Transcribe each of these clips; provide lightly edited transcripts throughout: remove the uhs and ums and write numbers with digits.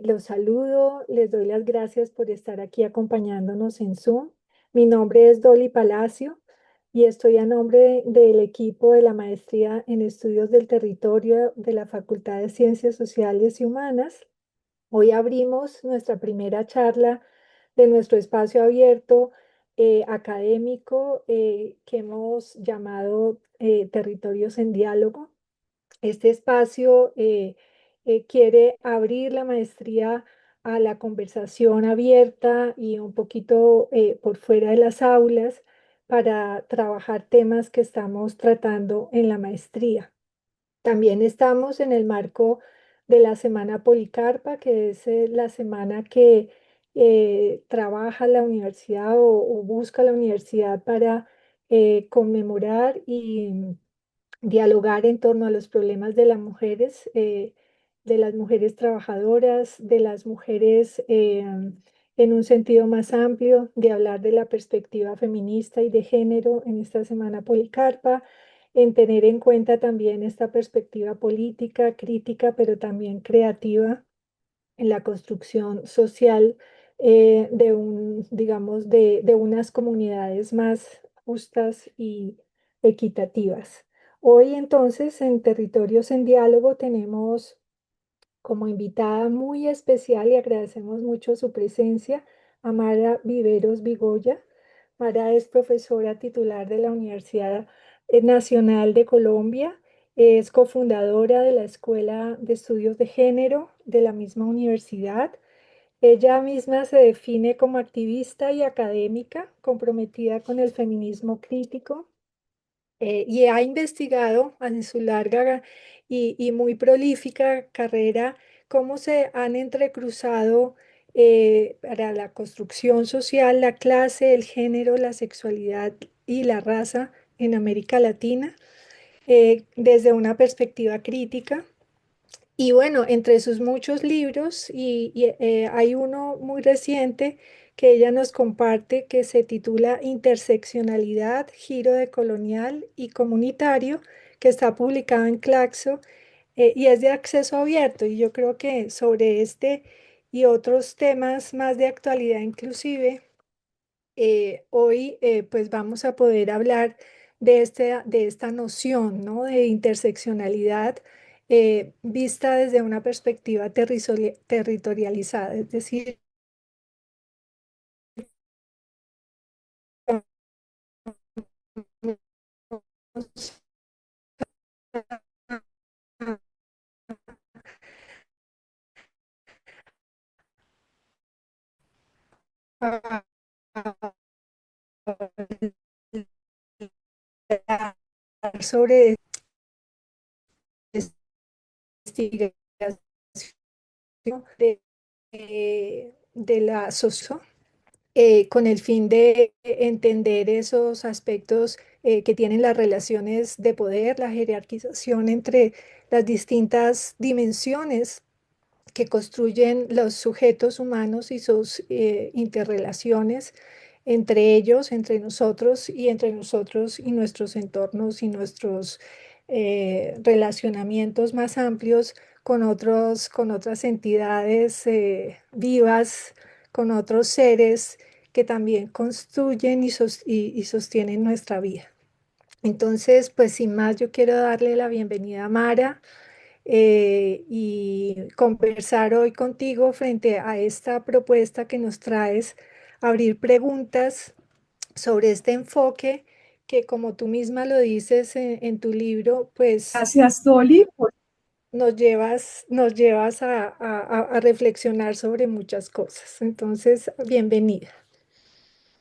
Los saludo, les doy las gracias por estar aquí acompañándonos en Zoom. Mi nombre es Dolly Palacio y estoy a nombre del equipo de la Maestría en Estudios del Territorio de la Facultad de Ciencias Sociales y Humanas. Hoy abrimos nuestra primera charla de nuestro espacio abierto académico que hemos llamado Territorios en Diálogo. Este espacio quiere abrir la maestría a la conversación abierta y un poquito por fuera de las aulas para trabajar temas que estamos tratando en la maestría. También estamos en el marco de la Semana Policarpa, que es la semana que trabaja la universidad o busca la universidad para conmemorar y dialogar en torno a los problemas de las mujeres trabajadoras, de las mujeres en un sentido más amplio, de hablar de la perspectiva feminista y de género en esta Semana Policarpa, en tener en cuenta también esta perspectiva política, crítica, pero también creativa en la construcción social digamos, de unas comunidades más justas y equitativas. Hoy entonces en Territorios en Diálogo tenemos como invitada muy especial y agradecemos mucho su presencia a Mara Viveros Vigoya. Mara es profesora titular de la Universidad Nacional de Colombia, es cofundadora de la Escuela de Estudios de Género de la misma universidad. Ella misma se define como activista y académica comprometida con el feminismo crítico y ha investigado en su larga y muy prolífica carrera cómo se han entrecruzado para la construcción social la clase, el género, la sexualidad y la raza en América Latina desde una perspectiva crítica. Y bueno, entre sus muchos libros, hay uno muy reciente que ella nos comparte que se titula Interseccionalidad, Giro de Colonial y Comunitario, que está publicado en Claxo y es de acceso abierto. Y yo creo que sobre este y otros temas más de actualidad inclusive, hoy pues vamos a poder hablar de esta noción, ¿no? De interseccionalidad vista desde una perspectiva territorializada, es decir, sobre investigación de, de la socio con el fin de entender esos aspectos que tienen las relaciones de poder, la jerarquización entre las distintas dimensiones que construyen los sujetos humanos y sus interrelaciones entre ellos, entre nosotros y nuestros entornos y nuestros relacionamientos más amplios con otras entidades vivas, con otros seres que también construyen y sostienen nuestra vida. Entonces, pues sin más, yo quiero darle la bienvenida a Mara y conversar hoy contigo frente a esta propuesta que nos traes, abrir preguntas sobre este enfoque que, como tú misma lo dices en tu libro, pues Gracias, Dolly. nos llevas a reflexionar sobre muchas cosas. Entonces, bienvenida.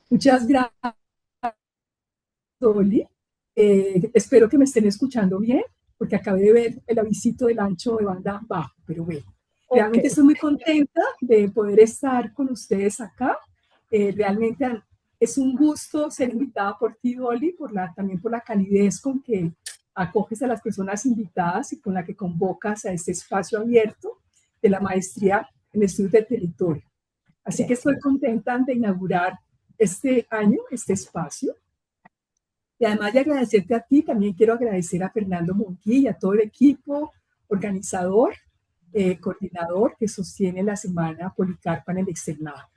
Muchas gracias, Dolly. Espero que me estén escuchando bien, porque acabé de ver el avisito del ancho de banda bajo, pero bueno, Ok, realmente estoy muy contenta de poder estar con ustedes acá. Realmente es un gusto ser invitada por ti, Dolly, también por la calidez con que acoges a las personas invitadas y con la que convocas a este espacio abierto de la maestría en estudios del territorio. Así que gracias. estoy contenta de inaugurar este año, este espacio. Y además de agradecerte a ti, también quiero agradecer a Fernando Monqui y a todo el equipo organizador coordinador que sostiene la Semana Policarpa en el Externado.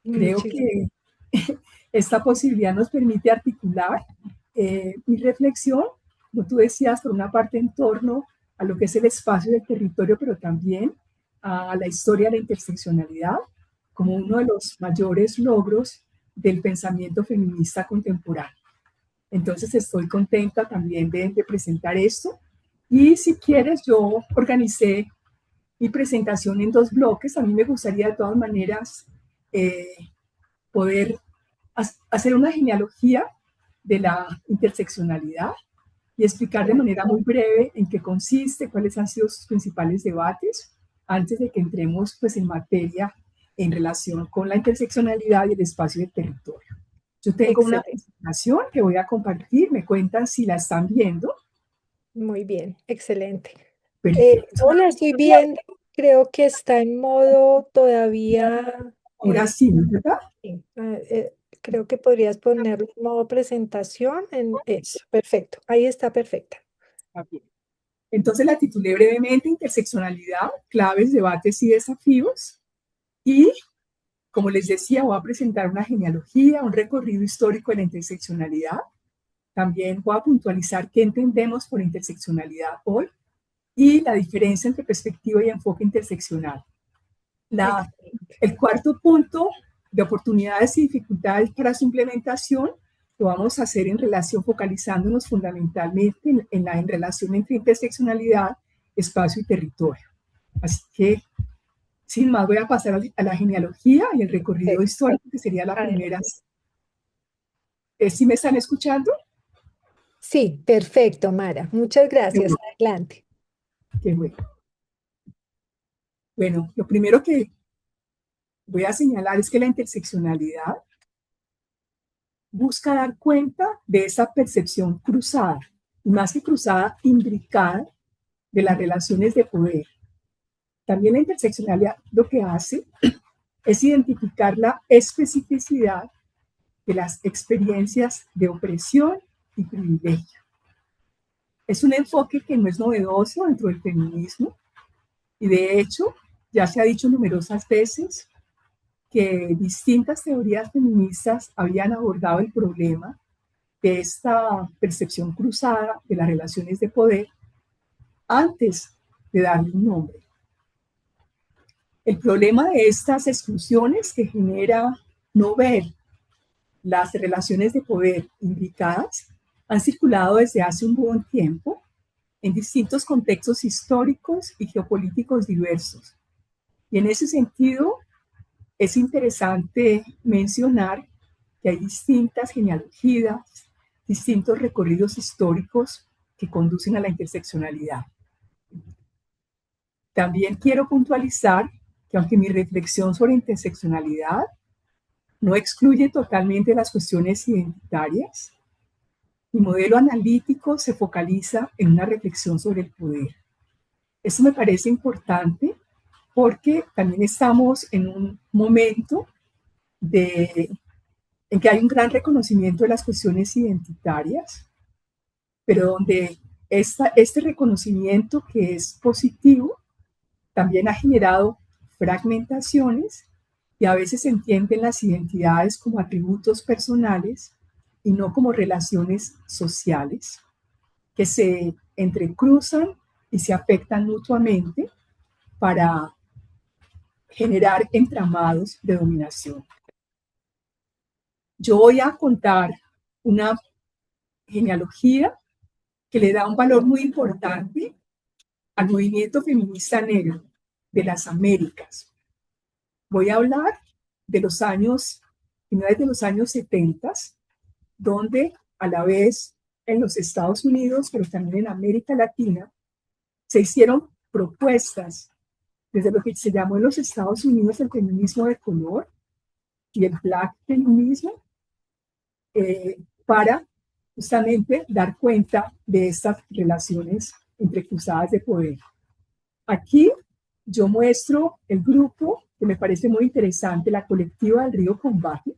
Creo Muchísimas. que esta posibilidad nos permite articular mi reflexión, como tú decías, por una parte en torno a lo que es el espacio del territorio, pero también a la historia de la interseccionalidad como uno de los mayores logros del pensamiento feminista contemporáneo. Entonces estoy contenta también de presentar esto. Y si quieres, yo organicé mi presentación en dos bloques. A mí me gustaría de todas maneras eh, poder hacer una genealogía de la interseccionalidad y explicar de manera muy breve en qué consiste, cuáles han sido sus principales debates, antes de que entremos pues, en materia en relación con la interseccionalidad y el espacio del territorio. Yo tengo una Excelente. presentación que voy a compartir, me cuentan si la están viendo. Muy bien, excelente. Perfecto. Hola, estoy viendo, creo que está en modo todavía, Ahora sí, ¿verdad? sí, creo que podrías ponerlo en modo presentación en eso. Perfecto, ahí está perfecta. Está bien. Entonces la titulé brevemente Interseccionalidad, claves, debates y desafíos. Y como les decía, voy a presentar una genealogía, un recorrido histórico de la interseccionalidad. También voy a puntualizar qué entendemos por interseccionalidad hoy y la diferencia entre perspectiva y enfoque interseccional. Excelente. El cuarto punto de oportunidades y dificultades para su implementación lo vamos a hacer en relación, focalizándonos fundamentalmente en relación entre interseccionalidad, espacio y territorio. Así que, sin más, voy a pasar a la genealogía y el recorrido Perfecto. histórico, que sería la primera. Adelante. ¿Sí me están escuchando? Sí, perfecto, Mara. Muchas Qué gracias. bueno, Adelante. qué bueno. Bueno, lo primero que voy a señalar es que la interseccionalidad busca dar cuenta de esa percepción cruzada, y más que cruzada, imbricada de las relaciones de poder. También la interseccionalidad lo que hace es identificar la especificidad de las experiencias de opresión y privilegio. Es un enfoque que no es novedoso dentro del feminismo y de hecho ya se ha dicho numerosas veces que distintas teorías feministas habían abordado el problema de esta percepción cruzada de las relaciones de poder antes de darle un nombre. El problema de estas exclusiones que genera no ver las relaciones de poder imbricadas han circulado desde hace un buen tiempo en distintos contextos históricos y geopolíticos diversos. Y en ese sentido, es interesante mencionar que hay distintas genealogías, distintos recorridos históricos que conducen a la interseccionalidad. También quiero puntualizar que aunque mi reflexión sobre interseccionalidad no excluye totalmente las cuestiones identitarias, mi modelo analítico se focaliza en una reflexión sobre el poder. Esto me parece importante porque también estamos en un momento en que hay un gran reconocimiento de las cuestiones identitarias, pero donde este reconocimiento que es positivo también ha generado fragmentaciones y a veces se entienden las identidades como atributos personales y no como relaciones sociales que se entrecruzan y se afectan mutuamente para generar entramados de dominación. Yo voy a contar una genealogía que le da un valor muy importante al movimiento feminista negro de las Américas. Voy a hablar de los años, finales de los años 70, donde a la vez en los Estados Unidos, pero también en América Latina, se hicieron propuestas desde lo que se llamó en los Estados Unidos el feminismo de color y el black feminismo, para justamente dar cuenta de estas relaciones entrecruzadas de poder. Aquí yo muestro el grupo que me parece muy interesante, la colectiva del Río Combate.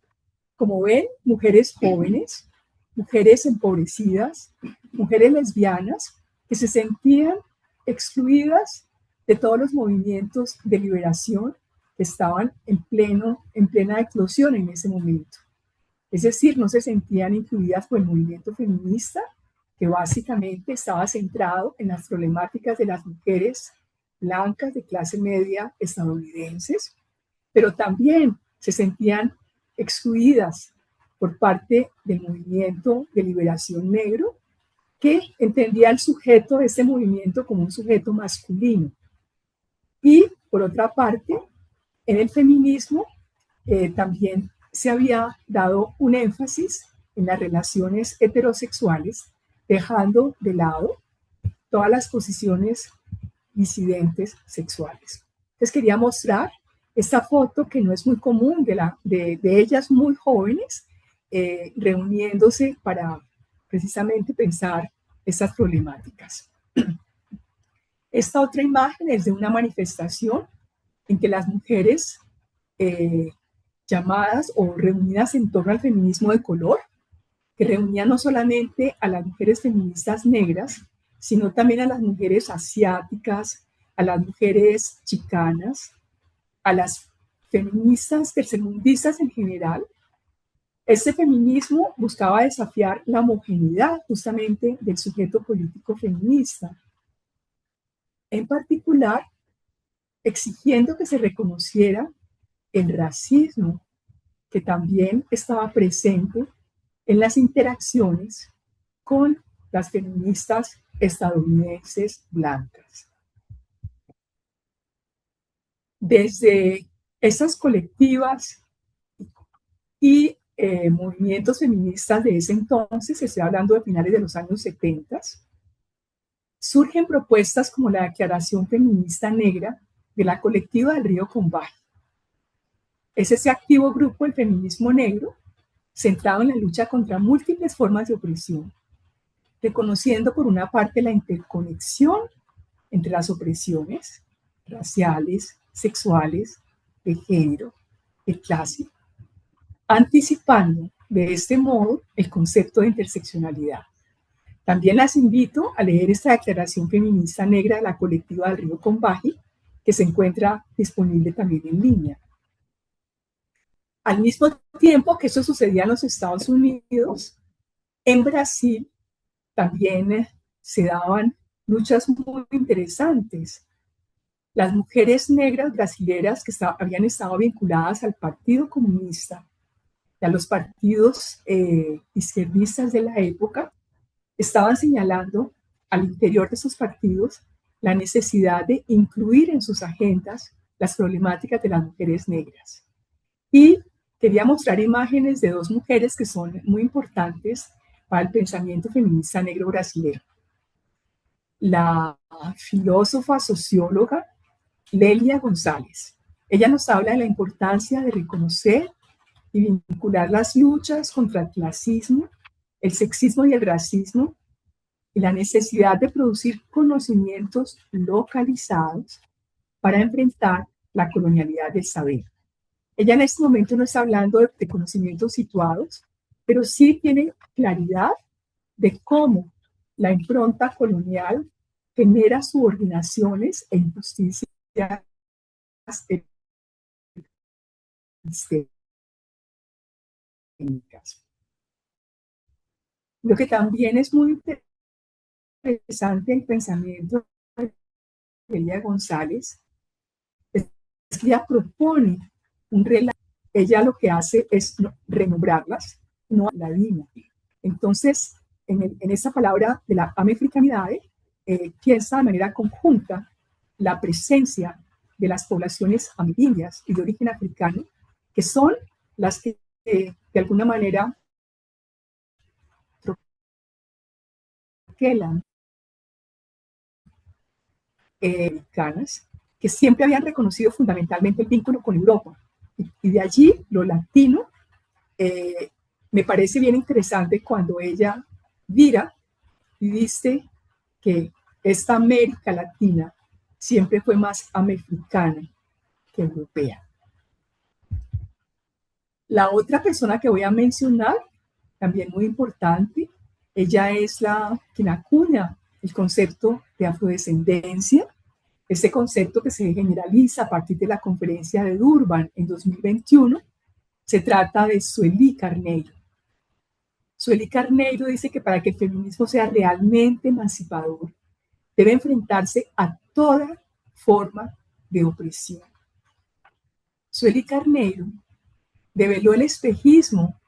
Como ven, mujeres jóvenes, mujeres empobrecidas, mujeres lesbianas que se sentían excluidas de todos los movimientos de liberación que estaban en plena eclosión en ese momento. Es decir, no se sentían incluidas por el movimiento feminista, que básicamente estaba centrado en las problemáticas de las mujeres blancas de clase media estadounidenses, pero también se sentían excluidas por parte del movimiento de liberación negro, que entendía al sujeto de este movimiento como un sujeto masculino. Y por otra parte, en el feminismo también se había dado un énfasis en las relaciones heterosexuales, dejando de lado todas las posiciones disidentes sexuales. Les quería mostrar esta foto que no es muy común de ellas muy jóvenes, reuniéndose para precisamente pensar estas problemáticas. Esta otra imagen es de una manifestación en que las mujeres llamadas o reunidas en torno al feminismo de color, que reunía no solamente a las mujeres feministas negras, sino también a las mujeres asiáticas, a las mujeres chicanas, a las feministas tercermundistas en general. Este feminismo buscaba desafiar la homogeneidad justamente del sujeto político feminista. En particular, exigiendo que se reconociera el racismo que también estaba presente en las interacciones con las feministas estadounidenses blancas. Desde esas colectivas y movimientos feministas de ese entonces, estoy hablando de finales de los años 70, surgen propuestas como la Declaración Feminista Negra de la colectiva del Río Combahee. Es ese activo grupo del feminismo negro centrado en la lucha contra múltiples formas de opresión, reconociendo por una parte la interconexión entre las opresiones raciales, sexuales, de género, de clase, anticipando de este modo el concepto de interseccionalidad. También las invito a leer esta declaración feminista negra de la colectiva del Río Combahee, que se encuentra disponible también en línea. Al mismo tiempo que eso sucedía en los Estados Unidos, en Brasil también se daban luchas muy interesantes. Las mujeres negras brasileras que habían estado vinculadas al Partido Comunista y a los partidos izquierdistas de la época, estaban señalando al interior de esos partidos la necesidad de incluir en sus agendas las problemáticas de las mujeres negras. Y quería mostrar imágenes de dos mujeres que son muy importantes para el pensamiento feminista negro brasileño. La filósofa socióloga Lélia González. Ella nos habla de la importancia de reconocer y vincular las luchas contra el clasismo, el sexismo y el racismo, y la necesidad de producir conocimientos localizados para enfrentar la colonialidad del saber. Ella en este momento no está hablando de conocimientos situados, pero sí tiene claridad de cómo la impronta colonial genera subordinaciones e injusticias epistémicas. Lo que también es muy interesante en el pensamiento de Elia González es que ella propone un relato. Ella lo que hace es renombrarlas, no ladina. Entonces, en esa palabra de la amefricanidad, piensa de manera conjunta la presencia de las poblaciones amerindias y de origen africano, que son las que de alguna manera troquelan americanas, que siempre habían reconocido fundamentalmente el vínculo con Europa. Y de allí lo latino me parece bien interesante cuando ella vira y dice que esta América Latina siempre fue más americana que europea. La otra persona que voy a mencionar, también muy importante, ella es quien acuña el concepto de afrodescendencia Este concepto que se generaliza a partir de la conferencia de Durban en 2021, se trata de Sueli Carneiro. Sueli Carneiro dice que para que el feminismo sea realmente emancipador, debe enfrentarse a toda forma de opresión. Sueli Carneiro develó el espejismo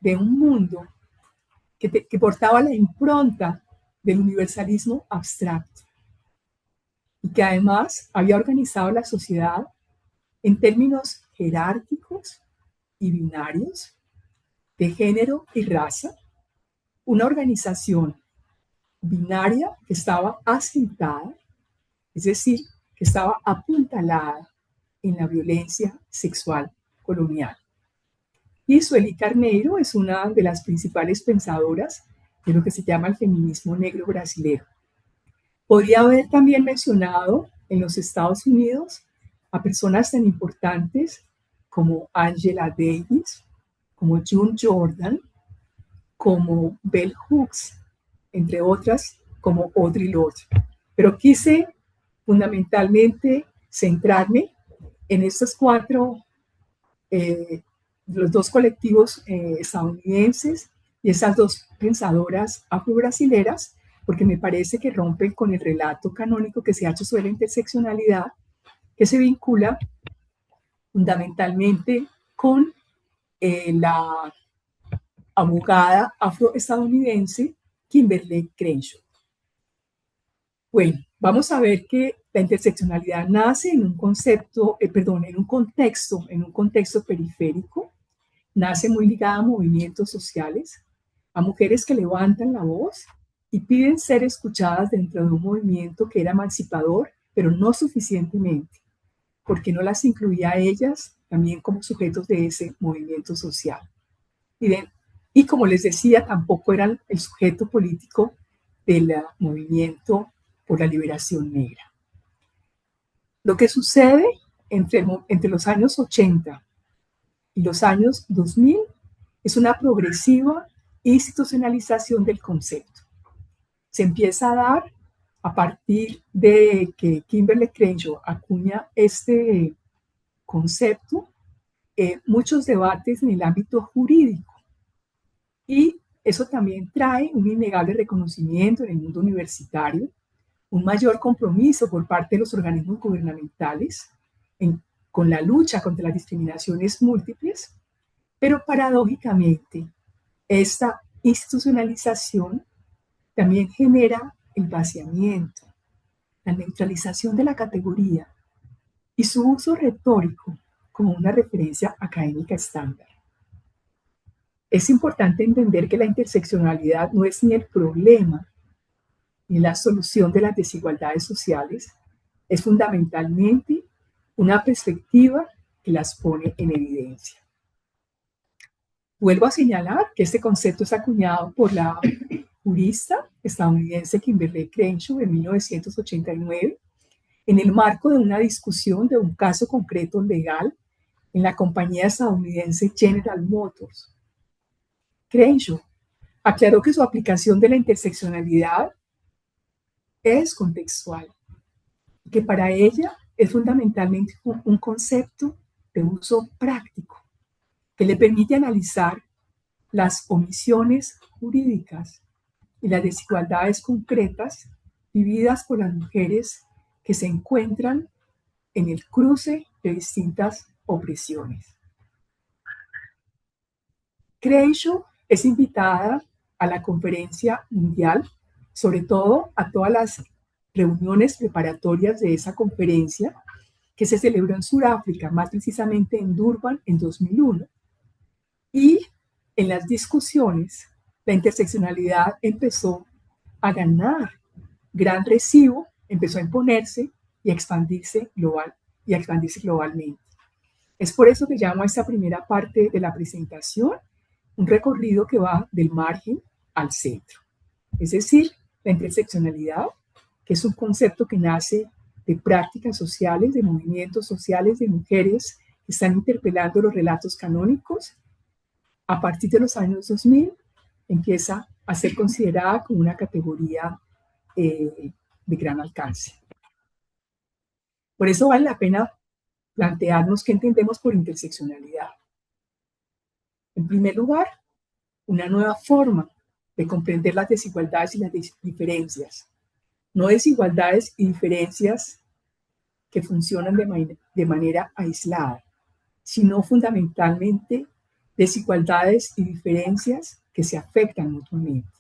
de un mundo que portaba la impronta del universalismo abstracto y que además había organizado la sociedad en términos jerárquicos y binarios de género y raza, una organización binaria que estaba asentada, es decir, que estaba apuntalada en la violencia sexual colonial. Y Sueli Carneiro es una de las principales pensadoras de lo que se llama el feminismo negro brasilero. Podría haber también mencionado en los Estados Unidos a personas tan importantes como Angela Davis, como June Jordan, como Bell Hooks, entre otras, como Audre Lorde. Pero quise fundamentalmente centrarme en estos cuatro, los dos colectivos estadounidenses y esas dos pensadoras afro-brasileras, porque me parece que rompen con el relato canónico que se ha hecho sobre la interseccionalidad, que se vincula fundamentalmente con la abogada afroestadounidense Kimberly Crenshaw. Bueno, vamos a ver que la interseccionalidad nace en un concepto, en un contexto periférico, nace muy ligada a movimientos sociales, a mujeres que levantan la voz y piden ser escuchadas dentro de un movimiento que era emancipador, pero no suficientemente, porque no las incluía a ellas también como sujetos de ese movimiento social. Y como les decía, tampoco eran el sujeto político del movimiento por la liberación negra. Lo que sucede entre los años 80 y los años 2000 es una progresiva institucionalización del concepto. Se empieza a dar a partir de que Kimberly Crenshaw acuña este concepto, muchos debates en el ámbito jurídico. Y eso también trae un innegable reconocimiento en el mundo universitario, un mayor compromiso por parte de los organismos gubernamentales con la lucha contra las discriminaciones múltiples, pero paradójicamente esta institucionalización también genera el vaciamiento, la neutralización de la categoría y su uso retórico como una referencia académica estándar. Es importante entender que la interseccionalidad no es ni el problema ni la solución de las desigualdades sociales, es fundamentalmente una perspectiva que las pone en evidencia. Vuelvo a señalar que este concepto es acuñado por la jurista estadounidense Kimberly Crenshaw en 1989 en el marco de una discusión de un caso concreto legal en la compañía estadounidense General Motors. Crenshaw aclaró que su aplicación de la interseccionalidad es contextual, que para ella es fundamentalmente un concepto de uso práctico que le permite analizar las omisiones jurídicas y las desigualdades concretas vividas por las mujeres que se encuentran en el cruce de distintas opresiones. Crenshaw es invitada a la conferencia mundial, sobre todo a todas las reuniones preparatorias de esa conferencia que se celebró en Sudáfrica, más precisamente en Durban en 2001. Y en las discusiones, la interseccionalidad empezó a ganar gran recibo, empezó a imponerse y a expandirse globalmente. Es por eso que llamo a esta primera parte de la presentación un recorrido que va del margen al centro. Es decir, la interseccionalidad, que es un concepto que nace de prácticas sociales, de movimientos sociales, de mujeres que están interpelando los relatos canónicos, a partir de los años 2000 empieza a ser considerada como una categoría de gran alcance. Por eso vale la pena plantearnos qué entendemos por interseccionalidad. En primer lugar, una nueva forma de comprender las desigualdades y las diferencias. No desigualdades y diferencias que funcionan de manera aislada, sino fundamentalmente desigualdades y diferencias que se afectan mutuamente.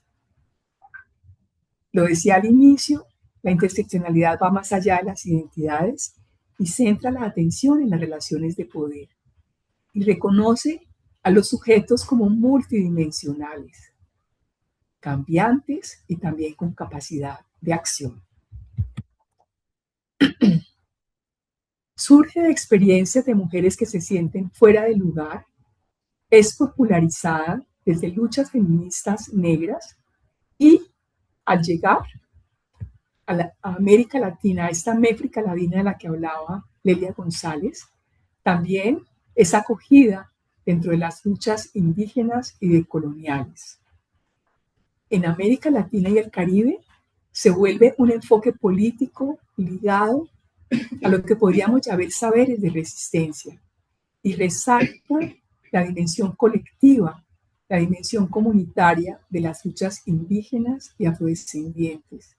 Lo decía al inicio, la interseccionalidad va más allá de las identidades y centra la atención en las relaciones de poder y reconoce a los sujetos como multidimensionales, cambiantes y también con capacidad de acción. Surge de experiencias de mujeres que se sienten fuera de lugar, es popularizada desde luchas feministas negras y al llegar a América Latina, a esta Méfrica Latina de la que hablaba Lelia González, también es acogida dentro de las luchas indígenas y decoloniales. En América Latina y el Caribe se vuelve un enfoque político ligado a lo que podríamos llamar saberes de resistencia y resalta la dimensión colectiva, la dimensión comunitaria de las luchas indígenas y afrodescendientes.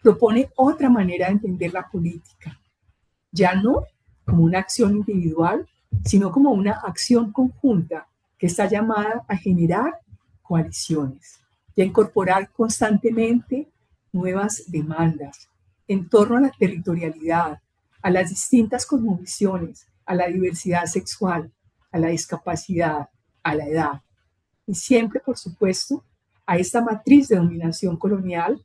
Propone otra manera de entender la política, ya no como una acción individual, sino como una acción conjunta que está llamada a generar coaliciones y a incorporar constantemente nuevas demandas en torno a la territorialidad, a las distintas cosmovisiones, a la diversidad sexual, a la discapacidad, a la edad. Y siempre, por supuesto, a esta matriz de dominación colonial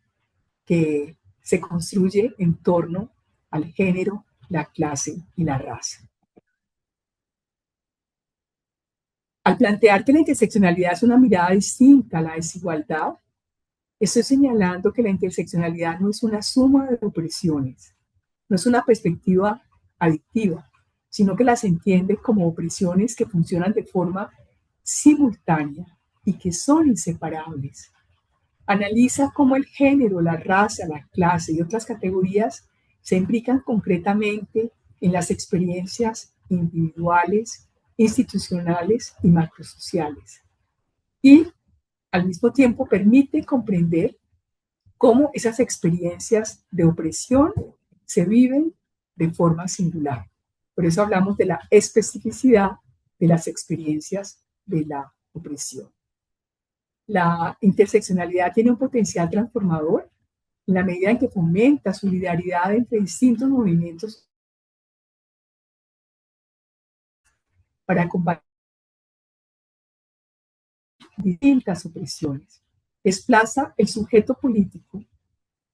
que se construye en torno al género, la clase y la raza. Al plantear que la interseccionalidad es una mirada distinta a la desigualdad, estoy señalando que la interseccionalidad no es una suma de opresiones, no es una perspectiva adictiva, sino que las entiende como opresiones que funcionan de forma simultánea y que son inseparables. Analiza cómo el género, la raza, la clase y otras categorías se implican concretamente en las experiencias individuales, institucionales y macrosociales. Y al mismo tiempo permite comprender cómo esas experiencias de opresión se viven de forma singular. Por eso hablamos de la especificidad de las experiencias de la opresión. La interseccionalidad tiene un potencial transformador en la medida en que fomenta solidaridad entre distintos movimientos para combatir distintas opresiones. Desplaza el sujeto político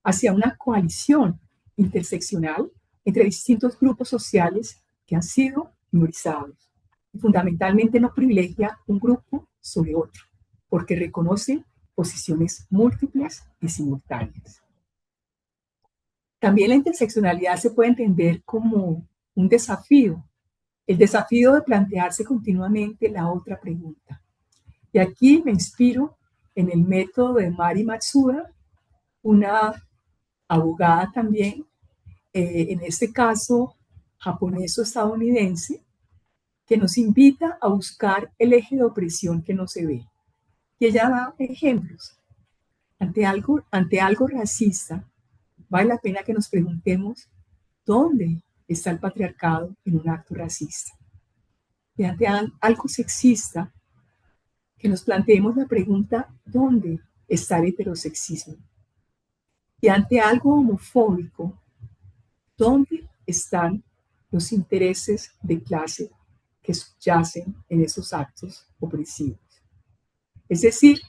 hacia una coalición interseccional entre distintos grupos sociales que han sido minorizados. Y fundamentalmente no privilegia un grupo sobre otro, porque reconoce posiciones múltiples y simultáneas. También la interseccionalidad se puede entender como un desafío, el desafío de plantearse continuamente la otra pregunta. Y aquí me inspiro en el método de Mari Matsuda, una abogada también, en este caso japonés-estadounidense, que nos invita a buscar el eje de opresión que no se ve. Y ella da ejemplos. Ante algo racista, vale la pena que nos preguntemos dónde está el patriarcado en un acto racista. Y ante algo sexista, que nos planteemos la pregunta ¿dónde está el heterosexismo? Y ante algo homofóbico, ¿dónde están los intereses de clase que subyacen en esos actos opresivos? Es decir,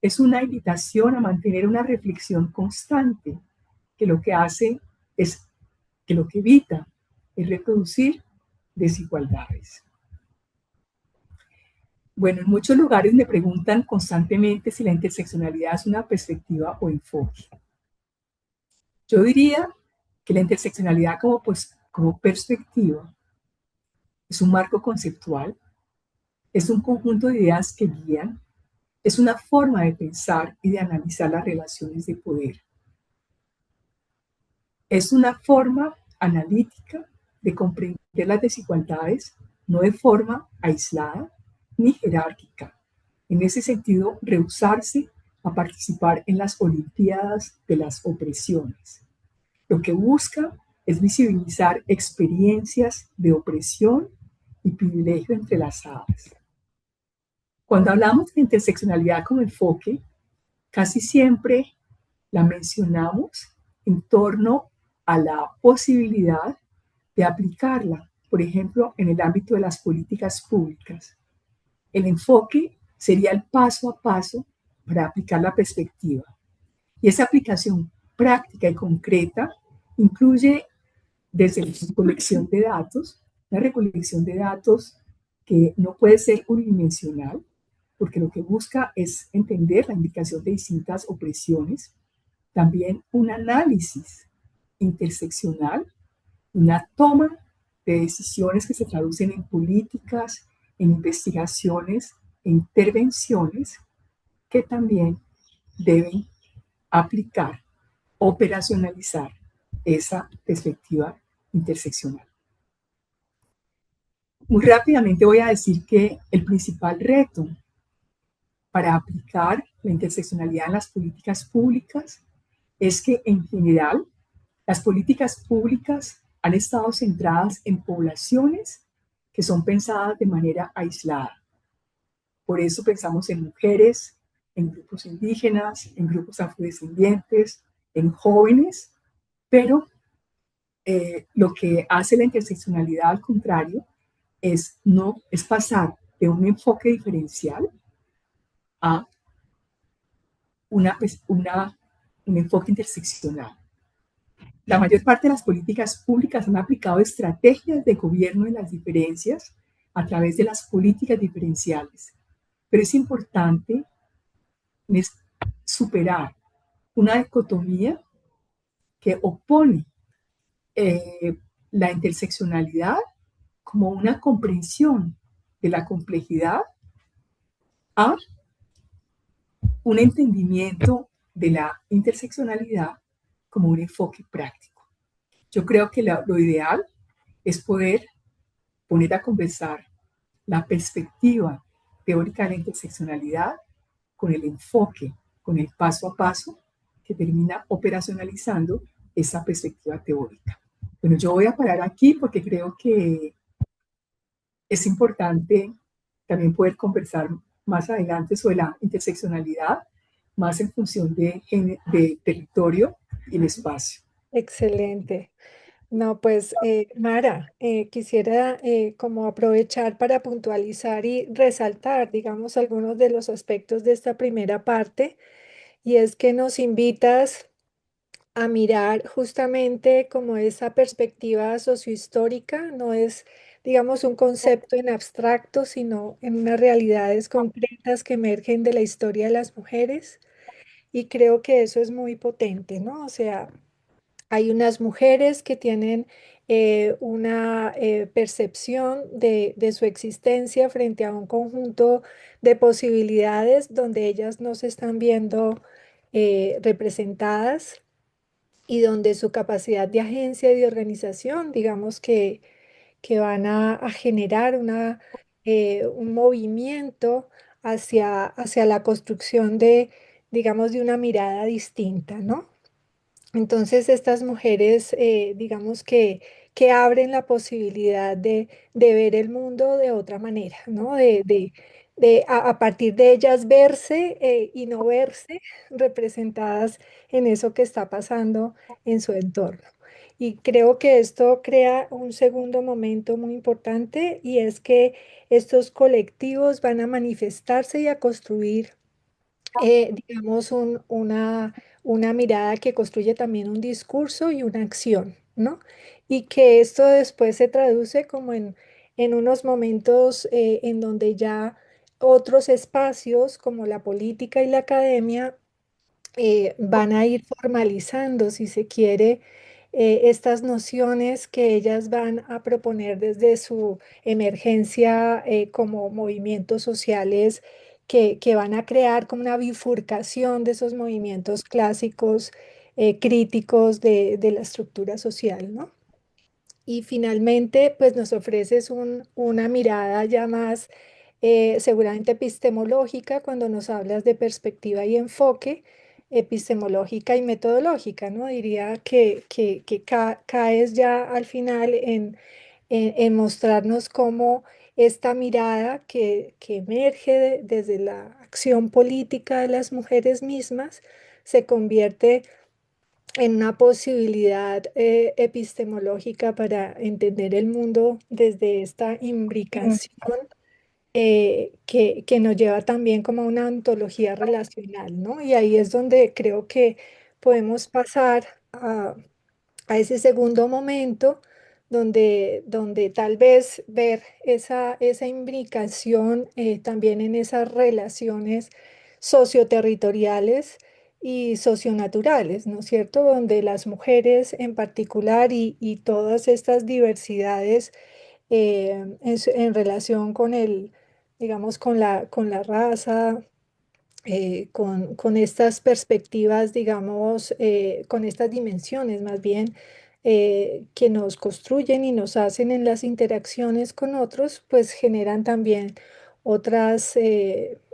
es una invitación a mantener una reflexión constante que lo que hace es que lo que evita es reproducir desigualdades. Bueno, en muchos lugares me preguntan constantemente si la interseccionalidad es una perspectiva o enfoque. Yo diría que la interseccionalidad como perspectiva es un marco conceptual, es un conjunto de ideas que guían, es una forma de pensar y de analizar las relaciones de poder. Es una forma analítica de comprender las desigualdades, no de forma aislada ni jerárquica. En ese sentido, rehusarse a participar en las Olimpiadas de las opresiones. Lo que busca es visibilizar experiencias de opresión y privilegio entrelazadas. Cuando hablamos de interseccionalidad como enfoque, casi siempre la mencionamos en torno a la posibilidad de aplicarla, por ejemplo, en el ámbito de las políticas públicas. El enfoque sería el paso a paso para aplicar la perspectiva. Y esa aplicación práctica y concreta incluye desde la recolección de datos, una recolección de datos que no puede ser unidimensional, porque lo que busca es entender la implicación de distintas opresiones, también un análisis interseccional, una toma de decisiones que se traducen en políticas, en investigaciones, en intervenciones que también deben aplicar, operacionalizar esa perspectiva interseccional. Muy rápidamente voy a decir que el principal reto para aplicar la interseccionalidad en las políticas públicas es que en general las políticas públicas han estado centradas en poblaciones que son pensadas de manera aislada. Por eso pensamos en mujeres, en grupos indígenas, en grupos afrodescendientes, en jóvenes, pero lo que hace la interseccionalidad al contrario es pasar de un enfoque diferencial a un enfoque interseccional. La mayor parte de las políticas públicas han aplicado estrategias de gobierno de las diferencias a través de las políticas diferenciales, pero es importante superar una dicotomía que opone la interseccionalidad como una comprensión de la complejidad a un entendimiento de la interseccionalidad como un enfoque práctico. Yo creo que lo ideal es poder poner a conversar la perspectiva teórica de la interseccionalidad con el enfoque, con el paso a paso que termina operacionalizando esa perspectiva teórica. Bueno, yo voy a parar aquí porque creo que es importante también poder conversar más adelante sobre la interseccionalidad, más en función de territorio y el espacio. Excelente. No, pues Mara, quisiera como aprovechar para puntualizar y resaltar, digamos, algunos de los aspectos de esta primera parte, y es que nos invitas a mirar justamente como esa perspectiva sociohistórica, no es, digamos, un concepto en abstracto, sino en unas realidades concretas que emergen de la historia de las mujeres, y creo que eso es muy potente, ¿no? O sea, hay unas mujeres que tienen una percepción de su existencia frente a un conjunto de posibilidades donde ellas no se están viendo representadas y donde su capacidad de agencia y de organización, digamos que van a generar un movimiento hacia la construcción de, digamos, de una mirada distinta, ¿no? Entonces, estas mujeres, digamos que abren la posibilidad de ver el mundo de otra manera, ¿no? A partir de ellas verse y no verse representadas en eso que está pasando en su entorno. Y creo que esto crea un segundo momento muy importante y es que estos colectivos van a manifestarse y a construir digamos, una mirada que construye también un discurso y una acción, ¿no? Y que esto después se traduce como en unos momentos en donde ya otros espacios como la política y la academia van a ir formalizando, si se quiere, estas nociones que ellas van a proponer desde su emergencia como movimientos sociales que van a crear como una bifurcación de esos movimientos clásicos críticos de la estructura social, ¿no? Y finalmente, pues nos ofreces una mirada ya más seguramente epistemológica cuando nos hablas de perspectiva y enfoque, epistemológica y metodológica, ¿no? Diría que caes ya al final en mostrarnos cómo esta mirada que emerge desde la acción política de las mujeres mismas se convierte en una posibilidad epistemológica para entender el mundo desde esta imbricación que nos lleva también como a una ontología relacional, ¿no? Y ahí es donde creo que podemos pasar a ese segundo momento donde tal vez ver esa imbricación también en esas relaciones socioterritoriales y socionaturales, ¿no es cierto? Donde las mujeres en particular y todas estas diversidades en relación con digamos, con la raza, con estas perspectivas, digamos, con estas dimensiones más bien que nos construyen y nos hacen en las interacciones con otros, pues generan también otras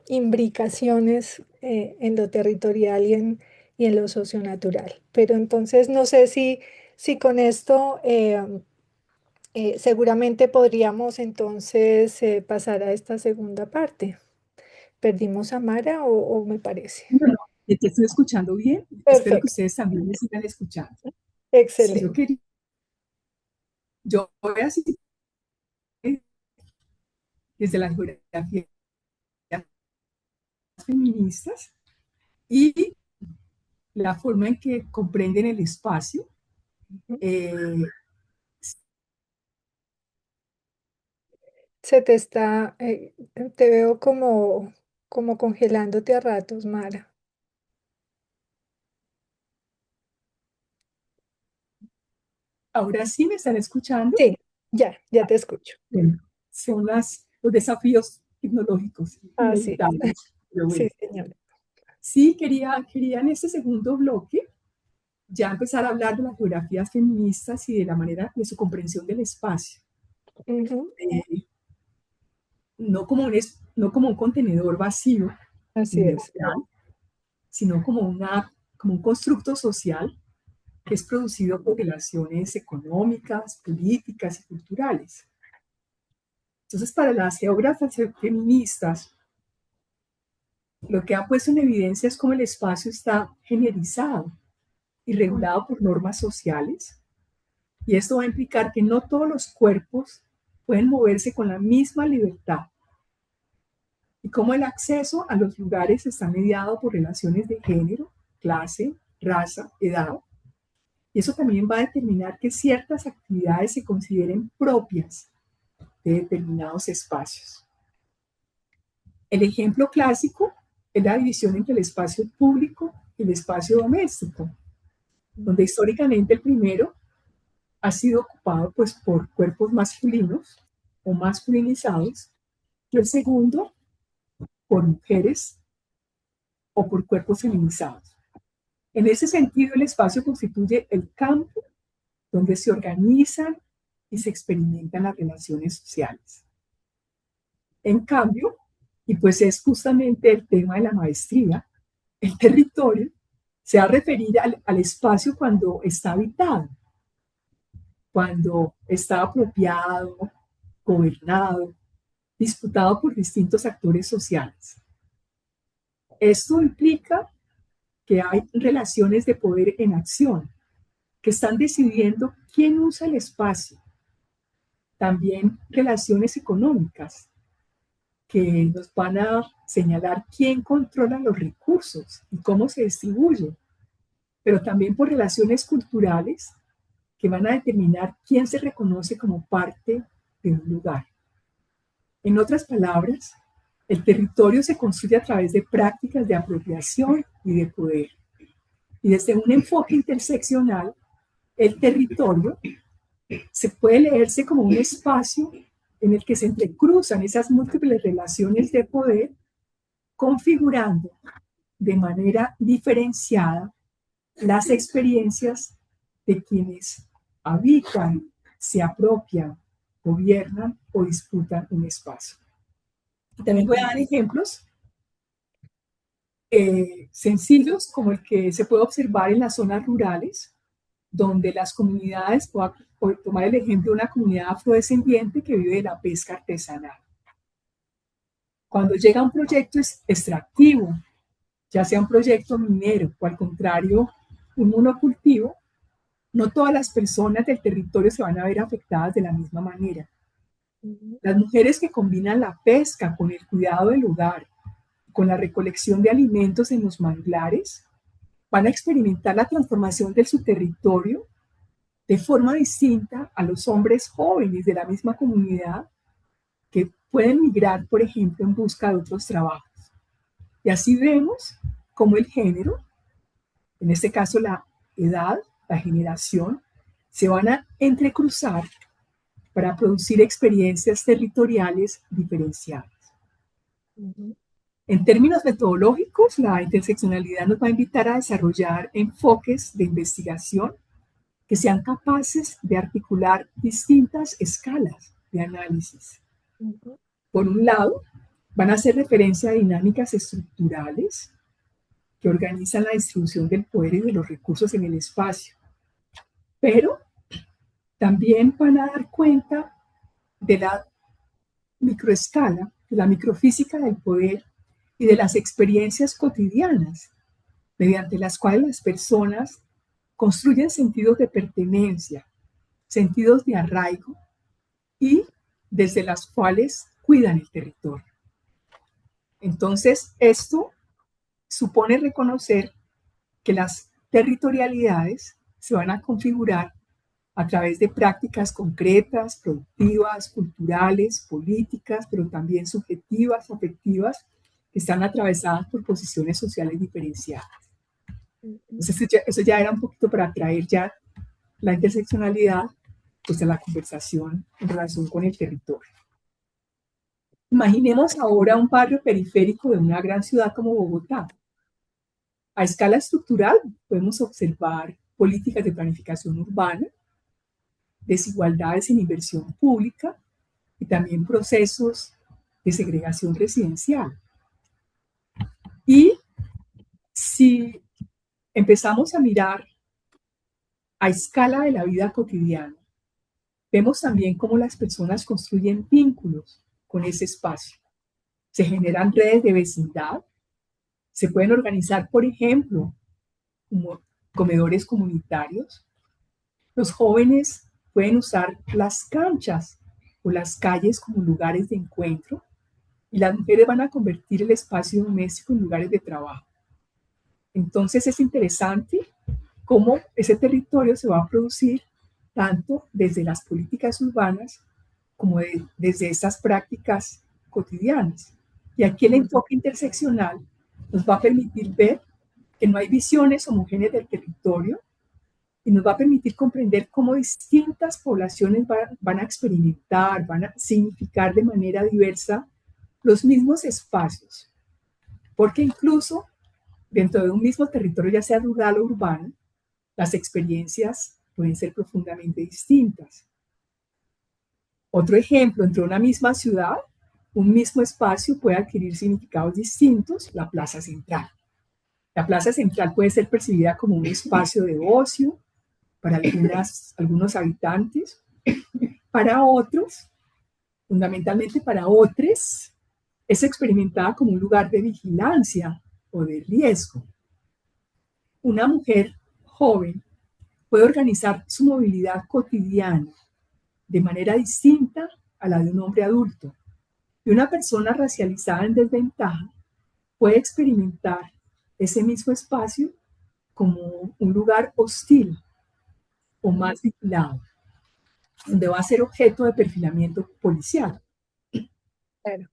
imbricaciones en lo territorial y en lo socionatural. Pero entonces no sé si con esto seguramente podríamos entonces pasar a esta segunda parte. ¿Perdimos a Mara o me parece? No, no, te estoy escuchando bien. Espero que Perfecto, ustedes también me sigan escuchando. Si yo excelente. quería, yo voy a citar desde las geografías feministas y la forma en que comprenden el espacio. Ujú. eh, Se te está, te veo como congelándote a ratos, Mara. Ahora sí me están escuchando. Sí, ya te escucho. Bueno, son los desafíos tecnológicos Así es. inevitables. Pero Sí, bueno, señora. sí quería en este segundo bloque ya empezar a hablar de las geografías feministas y de la manera de su comprensión del espacio. Ujú. Eh, no como un contenedor vacío y Así es. neutral, sino como un constructo social que es producido por relaciones económicas, políticas y culturales. Entonces, para las geógrafas feministas, lo que ha puesto en evidencia es cómo el espacio está generizado y regulado por normas sociales, y esto va a implicar que no todos los cuerpos pueden moverse con la misma libertad, y cómo el acceso a los lugares está mediado por relaciones de género, clase, raza, edad, y eso también va a determinar que ciertas actividades se consideren propias de determinados espacios. El ejemplo clásico es la división entre el espacio público y el espacio doméstico, donde históricamente el primero ha sido ocupado pues, por cuerpos masculinos o masculinizados, y el segundo por mujeres o por cuerpos feminizados. En ese sentido, el espacio constituye el campo donde se organizan y se experimentan las relaciones sociales. En cambio, y pues es justamente el tema de la maestría, el territorio se va a referir al espacio cuando está habitado, cuando está apropiado, gobernado, disputado por distintos actores sociales. Esto implica que hay relaciones de poder en acción, que están decidiendo quién usa el espacio. También relaciones económicas, que nos van a señalar quién controla los recursos y cómo se distribuye, pero también por relaciones culturales que van a determinar quién se reconoce como parte de un lugar. En otras palabras, el territorio se construye a través de prácticas de apropiación y de poder. Y desde un enfoque interseccional, el territorio se puede leerse como un espacio en el que se entrecruzan esas múltiples relaciones de poder, configurando de manera diferenciada las experiencias de quienes habitan se apropian, gobiernan o disputan un espacio. Y también voy a dar ejemplos sencillos como el que se puede observar en las zonas rurales, donde las comunidades, puedo tomar el ejemplo de una comunidad afrodescendiente que vive de la pesca artesanal. Cuando llega un proyecto extractivo, ya sea un proyecto minero o al contrario, un monocultivo, no todas las personas del territorio se van a ver afectadas de la misma manera. Las mujeres que combinan la pesca con el cuidado del hogar, con la recolección de alimentos en los manglares, van a experimentar la transformación de su territorio de forma distinta a los hombres jóvenes de la misma comunidad que pueden migrar, por ejemplo, en busca de otros trabajos. Y así vemos cómo el género, en este caso la edad, la generación, se van a entrecruzar para producir experiencias territoriales diferenciadas. En términos metodológicos, la interseccionalidad nos va a invitar a desarrollar enfoques de investigación que sean capaces de articular distintas escalas de análisis. Por un lado, van a hacer referencia a dinámicas estructurales que organizan la distribución del poder y de los recursos en el espacio, pero también van a dar cuenta de la microescala, de la microfísica del poder y de las experiencias cotidianas, mediante las cuales las personas construyen sentidos de pertenencia, sentidos de arraigo y desde las cuales cuidan el territorio. Entonces, esto supone reconocer que las territorialidades se van a configurar a través de prácticas concretas, productivas, culturales, políticas, pero también subjetivas, afectivas, que están atravesadas por posiciones sociales diferenciadas. Entonces, eso ya era un poquito para traer ya la interseccionalidad pues, a la conversación en relación con el territorio. Imaginemos ahora un barrio periférico de una gran ciudad como Bogotá. A escala estructural podemos observar políticas de planificación urbana, desigualdades en inversión pública y también procesos de segregación residencial. Y si empezamos a mirar a escala de la vida cotidiana, vemos también cómo las personas construyen vínculos con ese espacio. Se generan redes de vecindad, se pueden organizar, por ejemplo, como comedores comunitarios. Los jóvenes pueden usar las canchas o las calles como lugares de encuentro y las mujeres van a convertir el espacio doméstico en lugares de trabajo. Entonces es interesante cómo ese territorio se va a producir tanto desde las políticas urbanas como desde estas prácticas cotidianas. Y aquí el enfoque interseccional nos va a permitir ver que no hay visiones homogéneas del territorio y nos va a permitir comprender cómo distintas poblaciones van a experimentar, van a significar de manera diversa los mismos espacios. Porque incluso dentro de un mismo territorio, ya sea rural o urbano, las experiencias pueden ser profundamente distintas. Otro ejemplo, entre una misma ciudad, un mismo espacio puede adquirir significados distintos, la plaza central. La plaza central puede ser percibida como un espacio de ocio para algunos habitantes, para otros, fundamentalmente para otros, es experimentada como un lugar de vigilancia o de riesgo. Una mujer joven puede organizar su movilidad cotidiana de manera distinta a la de un hombre adulto. Y una persona racializada en desventaja puede experimentar ese mismo espacio como un lugar hostil o más vigilado, donde va a ser objeto de perfilamiento policial. Claro.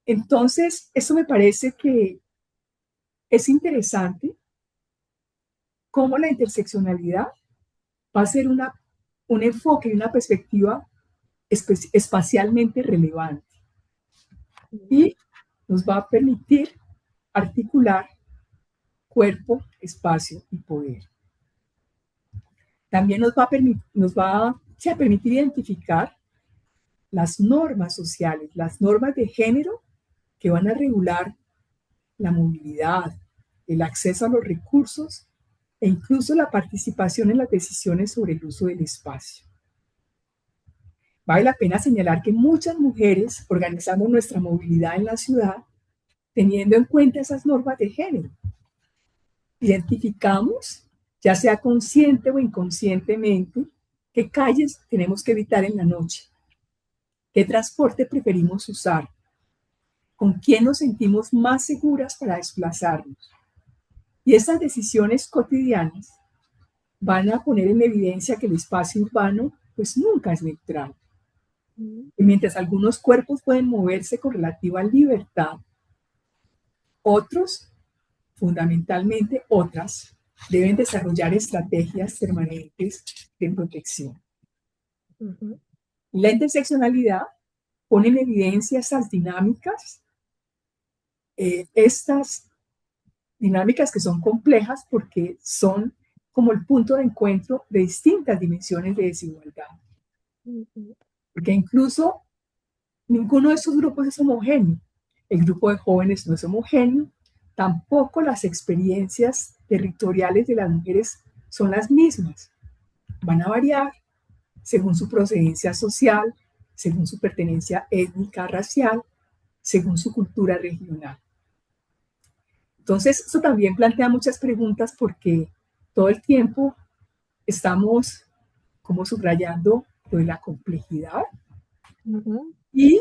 Entonces, eso me parece que es interesante cómo la interseccionalidad va a ser un enfoque y una perspectiva espacialmente relevante y nos va a permitir articular cuerpo, espacio y poder. también nos va sí, a permitir identificar las normas sociales, las normas de género que van a regular la movilidad, el acceso a los recursos e incluso la participación en las decisiones sobre el uso del espacio. Vale la pena señalar que muchas mujeres organizamos nuestra movilidad en la ciudad teniendo en cuenta esas normas de género. Identificamos, ya sea consciente o inconscientemente, qué calles tenemos que evitar en la noche, qué transporte preferimos usar, con quién nos sentimos más seguras para desplazarnos. Y esas decisiones cotidianas van a poner en evidencia que el espacio urbano pues nunca es neutral. Y mientras algunos cuerpos pueden moverse con relativa libertad, otros, fundamentalmente otras, deben desarrollar estrategias permanentes de protección. Ujú, La interseccionalidad pone en evidencia estas dinámicas que son complejas porque son como el punto de encuentro de distintas dimensiones de desigualdad. ujú, Porque incluso ninguno de esos grupos es homogéneo. El grupo de jóvenes no es homogéneo, tampoco las experiencias territoriales de las mujeres son las mismas. Van a variar según su procedencia social, según su pertenencia étnica, racial, según su cultura regional. Entonces, eso también plantea muchas preguntas porque todo el tiempo estamos como subrayando lo de la complejidad ujú, y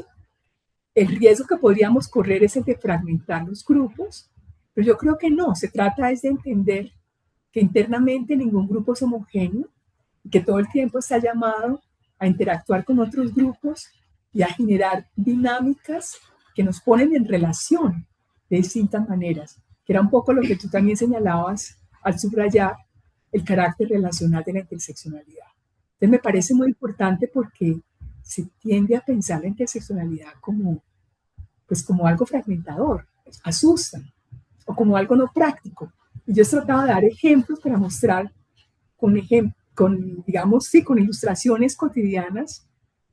el riesgo que podríamos correr es el de fragmentar los grupos, pero yo creo que no, se trata es de entender que internamente ningún grupo es homogéneo y que todo el tiempo está llamado a interactuar con otros grupos y a generar dinámicas que nos ponen en relación de distintas maneras, que era un poco lo que tú también señalabas al subrayar el carácter relacional de la interseccionalidad. Entonces me parece muy importante porque se tiende a pensar la interseccionalidad como, pues como algo fragmentador, asusta, o como algo no práctico. Y yo he tratado de dar ejemplos para mostrar digamos, sí, con ilustraciones cotidianas,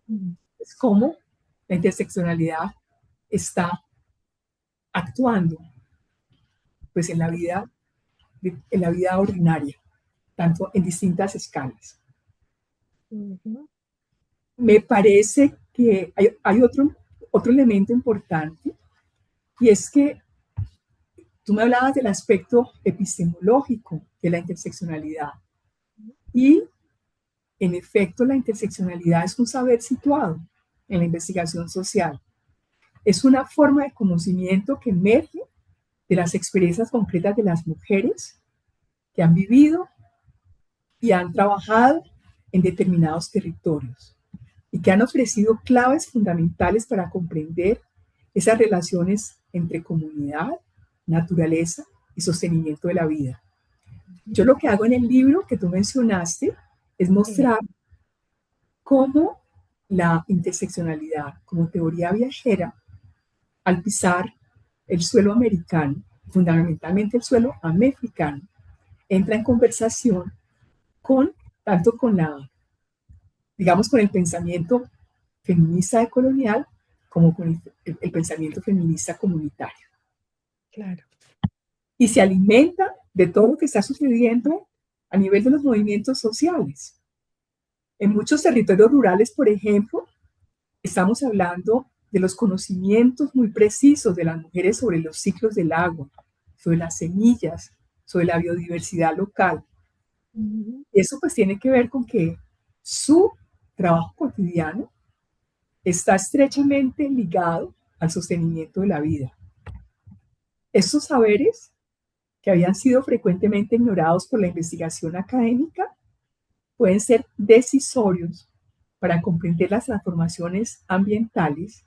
ujú, pues, cómo la interseccionalidad está actuando pues, en la vida ordinaria, tanto en distintas escalas. ujú, Me parece que hay otro elemento importante y es que tú me hablabas del aspecto epistemológico de la interseccionalidad y en efecto la interseccionalidad es un saber situado en la investigación social. Es una forma de conocimiento que emerge de las experiencias concretas de las mujeres que han vivido y han trabajado en determinados territorios y que han ofrecido claves fundamentales para comprender esas relaciones entre comunidad, naturaleza y sostenimiento de la vida. Yo lo que hago en el libro que tú mencionaste es sí, mostrar cómo la interseccionalidad como teoría viajera, al pisar el suelo americano, fundamentalmente el suelo americano, entra en conversación con, tanto con digamos, con el pensamiento feminista decolonial como con el pensamiento feminista comunitario. claro. Y se alimenta de todo lo que está sucediendo a nivel de los movimientos sociales. En muchos territorios rurales, por ejemplo, estamos hablando de los conocimientos muy precisos de las mujeres sobre los ciclos del agua, sobre las semillas, sobre la biodiversidad local. Ujú, Y eso pues tiene que ver con que su trabajo cotidiano está estrechamente ligado al sostenimiento de la vida. Estos saberes, que habían sido frecuentemente ignorados por la investigación académica, pueden ser decisorios para comprender las transformaciones ambientales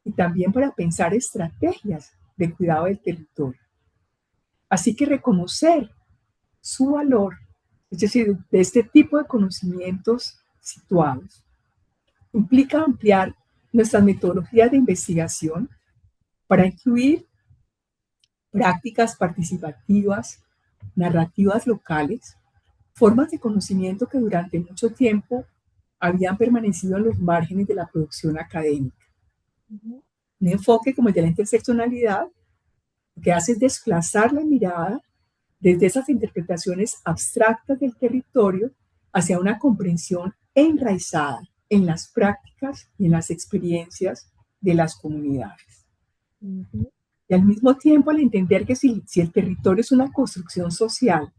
y también para pensar estrategias de cuidado del territorio. Así que reconocer su valor, es decir, de este tipo de conocimientos situados, implica ampliar nuestras metodologías de investigación para incluir prácticas participativas, narrativas locales formas de conocimiento que durante mucho tiempo habían permanecido en los márgenes de la producción académica. Ujú, Un enfoque como el de la interseccionalidad lo que hace es desplazar la mirada desde esas interpretaciones abstractas del territorio hacia una comprensión enraizada en las prácticas y en las experiencias de las comunidades. ujú, Y al mismo tiempo, al entender que si el territorio es una construcción social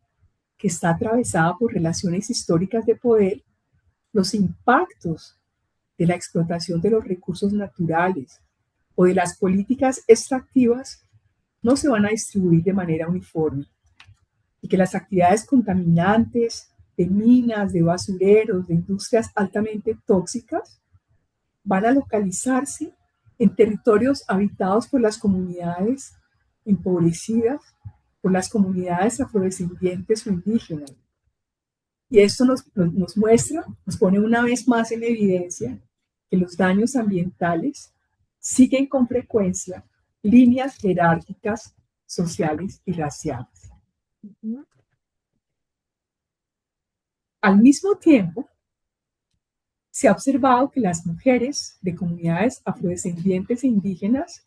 que está atravesada por relaciones históricas de poder, los impactos de la explotación de los recursos naturales o de las políticas extractivas no se van a distribuir de manera uniforme y que las actividades contaminantes de minas, de basureros, de industrias altamente tóxicas van a localizarse en territorios habitados por las comunidades empobrecidas, por las comunidades afrodescendientes o indígenas. Y esto nos muestra, nos pone una vez más en evidencia que los daños ambientales siguen con frecuencia líneas jerárquicas sociales y raciales. ujú, Al mismo tiempo, se ha observado que las mujeres de comunidades afrodescendientes e indígenas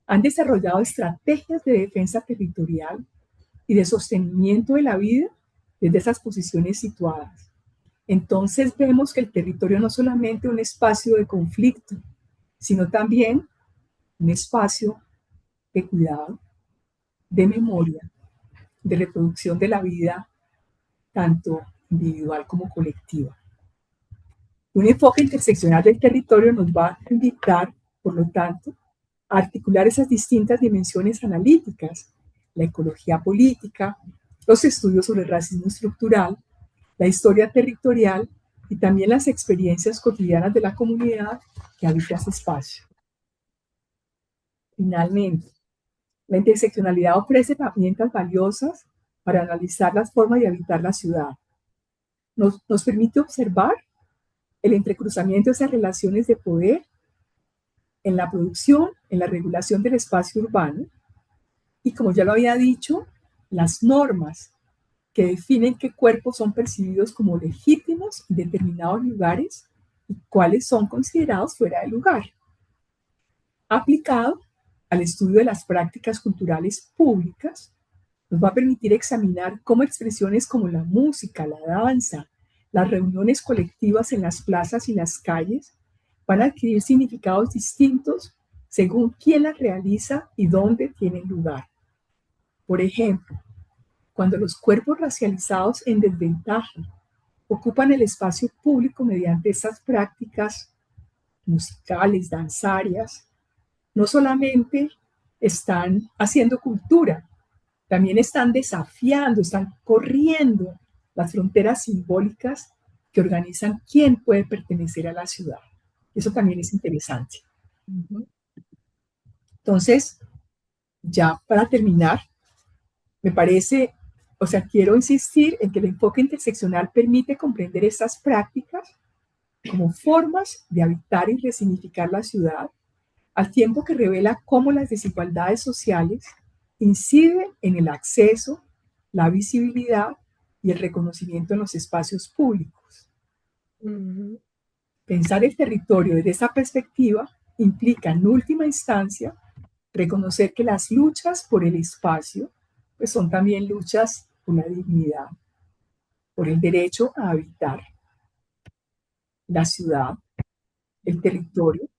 han desarrollado estrategias de defensa territorial y de sostenimiento de la vida desde esas posiciones situadas. Entonces vemos que el territorio no es solamente un espacio de conflicto, sino también un espacio de cuidado, de memoria, de reproducción de la vida, tanto individual como colectiva. Un enfoque interseccional del territorio nos va a invitar, por lo tanto, a articular esas distintas dimensiones analíticas, la ecología política, los estudios sobre el racismo estructural, la historia territorial y también las experiencias cotidianas de la comunidad que habita ese espacio. Finalmente, la interseccionalidad ofrece herramientas valiosas para analizar las formas de habitar la ciudad. Nos permite observar el entrecruzamiento de esas relaciones de poder en la producción, en la regulación del espacio urbano y, como ya lo había dicho, las normas que definen qué cuerpos son percibidos como legítimos en determinados lugares y cuáles son considerados fuera de lugar. Aplicado al estudio de las prácticas culturales públicas, nos va a permitir examinar cómo expresiones como la música, la danza, las reuniones colectivas en las plazas y las calles van a adquirir significados distintos según quién las realiza y dónde tienen lugar. Por ejemplo, cuando los cuerpos racializados en desventaja ocupan el espacio público mediante esas prácticas musicales, danzarias, no solamente están haciendo cultura, también están desafiando, están corriendo las fronteras simbólicas que organizan quién puede pertenecer a la ciudad. Eso también es interesante. ujú. Entonces, ya para terminar, me parece, o sea, quiero insistir en que el enfoque interseccional permite comprender estas prácticas como formas de habitar y resignificar la ciudad, al tiempo que revela cómo las desigualdades sociales inciden en el acceso, la visibilidad y el reconocimiento en los espacios públicos. Ujú, Pensar el territorio desde esa perspectiva implica, en última instancia, reconocer que las luchas por el espacio pues son también luchas por la dignidad, por el derecho a habitar la ciudad, el territorio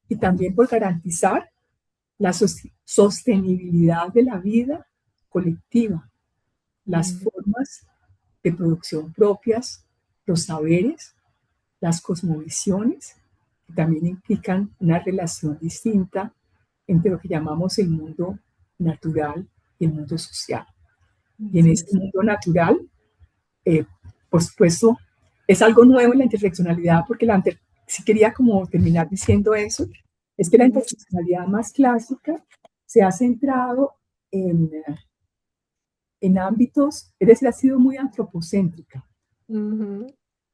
y también por garantizar la sostenibilidad de la vida colectiva, las ujú, formas de producción propias, los saberes, las cosmovisiones, que también implican una relación distinta entre lo que llamamos el mundo natural y el mundo social. Y en así este es. mundo natural, eh, por supuesto, es algo nuevo en la interseccionalidad, porque si quería como terminar diciendo eso, es que la Ujú, interseccionalidad más clásica se ha centrado en, en ámbitos, es decir, ha sido muy antropocéntrica. ujú,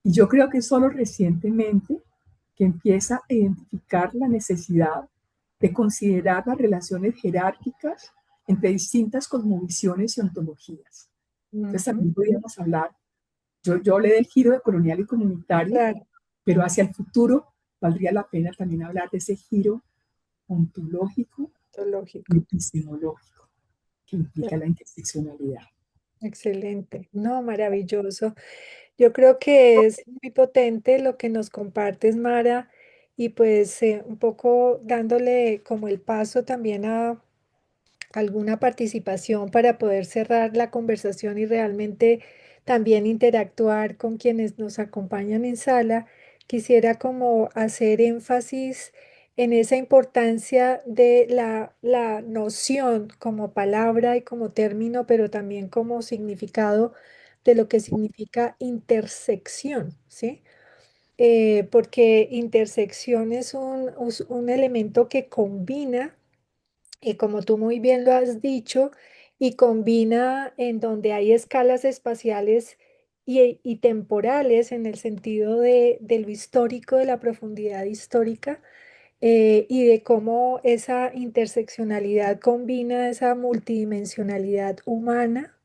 Y yo creo que solo recientemente que empieza a identificar la necesidad de considerar las relaciones jerárquicas entre distintas cosmovisiones y ontologías. Entonces ujú, también podríamos hablar yo hablé del giro de colonial y comunitario, claro, pero hacia el futuro valdría la pena también hablar de ese giro ontológico y lógico. epistemológico que implica la interseccionalidad. Excelente, no, maravilloso. Yo creo que es muy potente lo que nos compartes, Mara, y pues un poco dándole como el paso también a alguna participación para poder cerrar la conversación y realmente también interactuar con quienes nos acompañan en sala. Quisiera como hacer énfasis en esa importancia de la noción como palabra y como término, pero también como significado de lo que significa intersección, ¿sí? Porque intersección es un elemento que combina y como tú muy bien lo has dicho, y combina en donde hay escalas espaciales y temporales en el sentido de lo histórico, de la profundidad histórica, y de cómo esa interseccionalidad combina esa multidimensionalidad humana,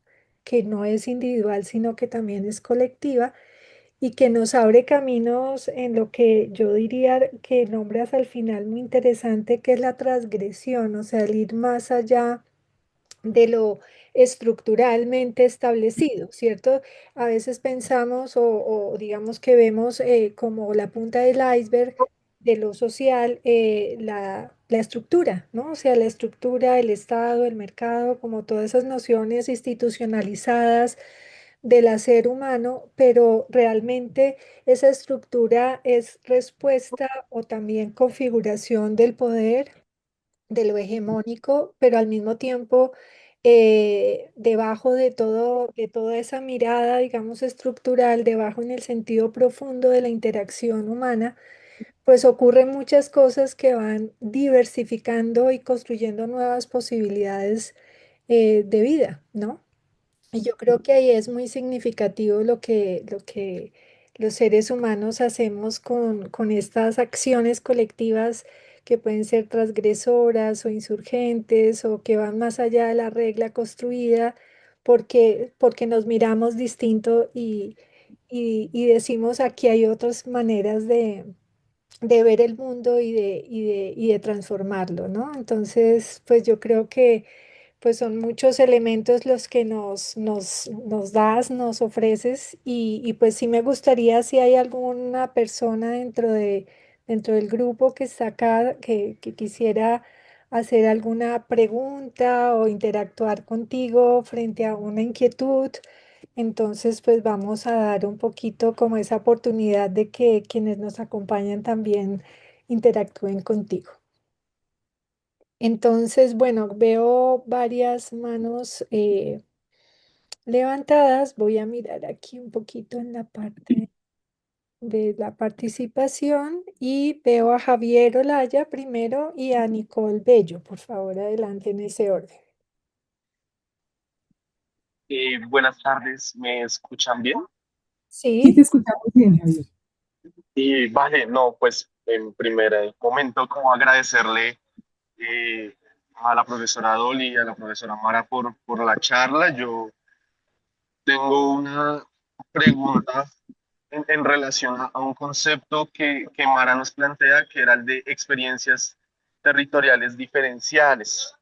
que no es individual, sino que también es colectiva y que nos abre caminos en lo que yo diría que nombras al final muy interesante, que es la transgresión, o sea, el ir más allá de lo estructuralmente establecido, ¿cierto? A veces pensamos o digamos que vemos como la punta del iceberg de lo social, la estructura, ¿no? O sea, la estructura, el Estado, el mercado, como todas esas nociones institucionalizadas del hacer humano, pero realmente esa estructura es respuesta o también configuración del poder, de lo hegemónico, pero al mismo tiempo debajo de todo, de toda esa mirada, digamos, estructural, debajo en el sentido profundo de la interacción humana, pues ocurren muchas cosas que van diversificando y construyendo nuevas posibilidades de vida, ¿no? Y yo creo que ahí es muy significativo lo que los seres humanos hacemos con estas acciones colectivas que pueden ser transgresoras o insurgentes o que van más allá de la regla construida porque nos miramos distinto y decimos aquí hay otras maneras de ver el mundo y de transformarlo, ¿no? Entonces, pues yo creo que pues son muchos elementos los que nos das, nos ofreces y pues sí me gustaría si hay alguna persona dentro del grupo que está acá que quisiera hacer alguna pregunta o interactuar contigo frente a una inquietud. Entonces, pues vamos a dar un poquito como esa oportunidad de que quienes nos acompañan también interactúen contigo. Entonces, bueno, veo varias manos levantadas. Voy a mirar aquí un poquito en la parte de la participación y veo a Javier Olaya primero y a Nicole Bello. Por favor, adelante en ese orden. Buenas tardes, ¿me escuchan bien? Sí, te Sí, escuchamos bien, Javier. Y vale, no, pues en primer momento como agradecerle a la profesora Dolly y a la profesora Mara por la charla. Yo tengo una pregunta en relación a un concepto que Mara nos plantea, que era el de experiencias territoriales diferenciales.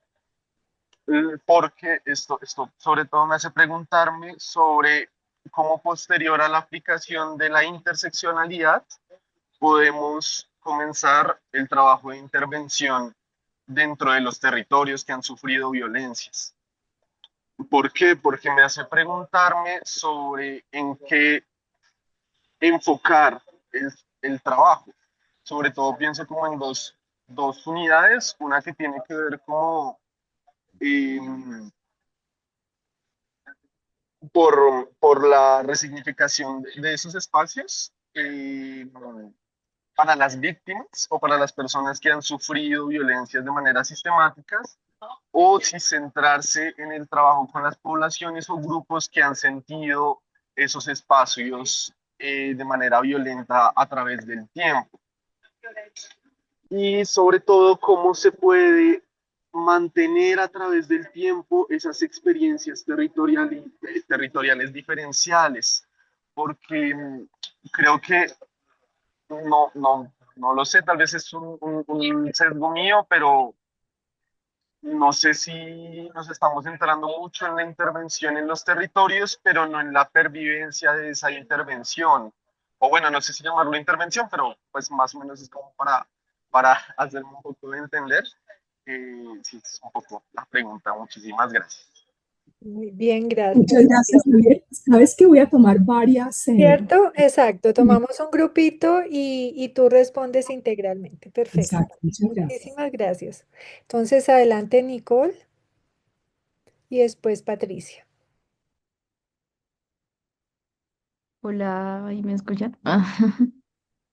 Porque esto sobre todo me hace preguntarme sobre cómo posterior a la aplicación de la interseccionalidad podemos comenzar el trabajo de intervención dentro de los territorios que han sufrido violencias. ¿Por qué? Porque me hace preguntarme sobre en qué enfocar el trabajo. Sobre todo pienso como en dos unidades, una que tiene que ver como eh, por la resignificación de esos espacios para las víctimas o para las personas que han sufrido violencias de manera sistemática, o si centrarse en el trabajo con las poblaciones o grupos que han sentido esos espacios de manera violenta a través del tiempo. Y sobre todo, cómo se puede mantener a través del tiempo esas experiencias territoriales diferenciales, porque creo que no lo sé, tal vez es un sesgo mío, pero no sé si nos estamos centrando mucho en la intervención en los territorios, pero no en la pervivencia de esa intervención. O bueno, no sé si llamarlo intervención, pero pues más o menos es como para hacerme un poco de entender. Sí, es un poco la pregunta. Muchísimas gracias. Muy bien, Muchas gracias. gracias, Javier. Sabes que voy a tomar varias. ¿Cierto? Exacto. Tomamos un grupito y tú respondes integralmente. Perfecto. Exacto, muchas gracias. Muchísimas gracias. Entonces, adelante, Nicole y después Patricia. Hola, ¿ahí me escuchan? Ah.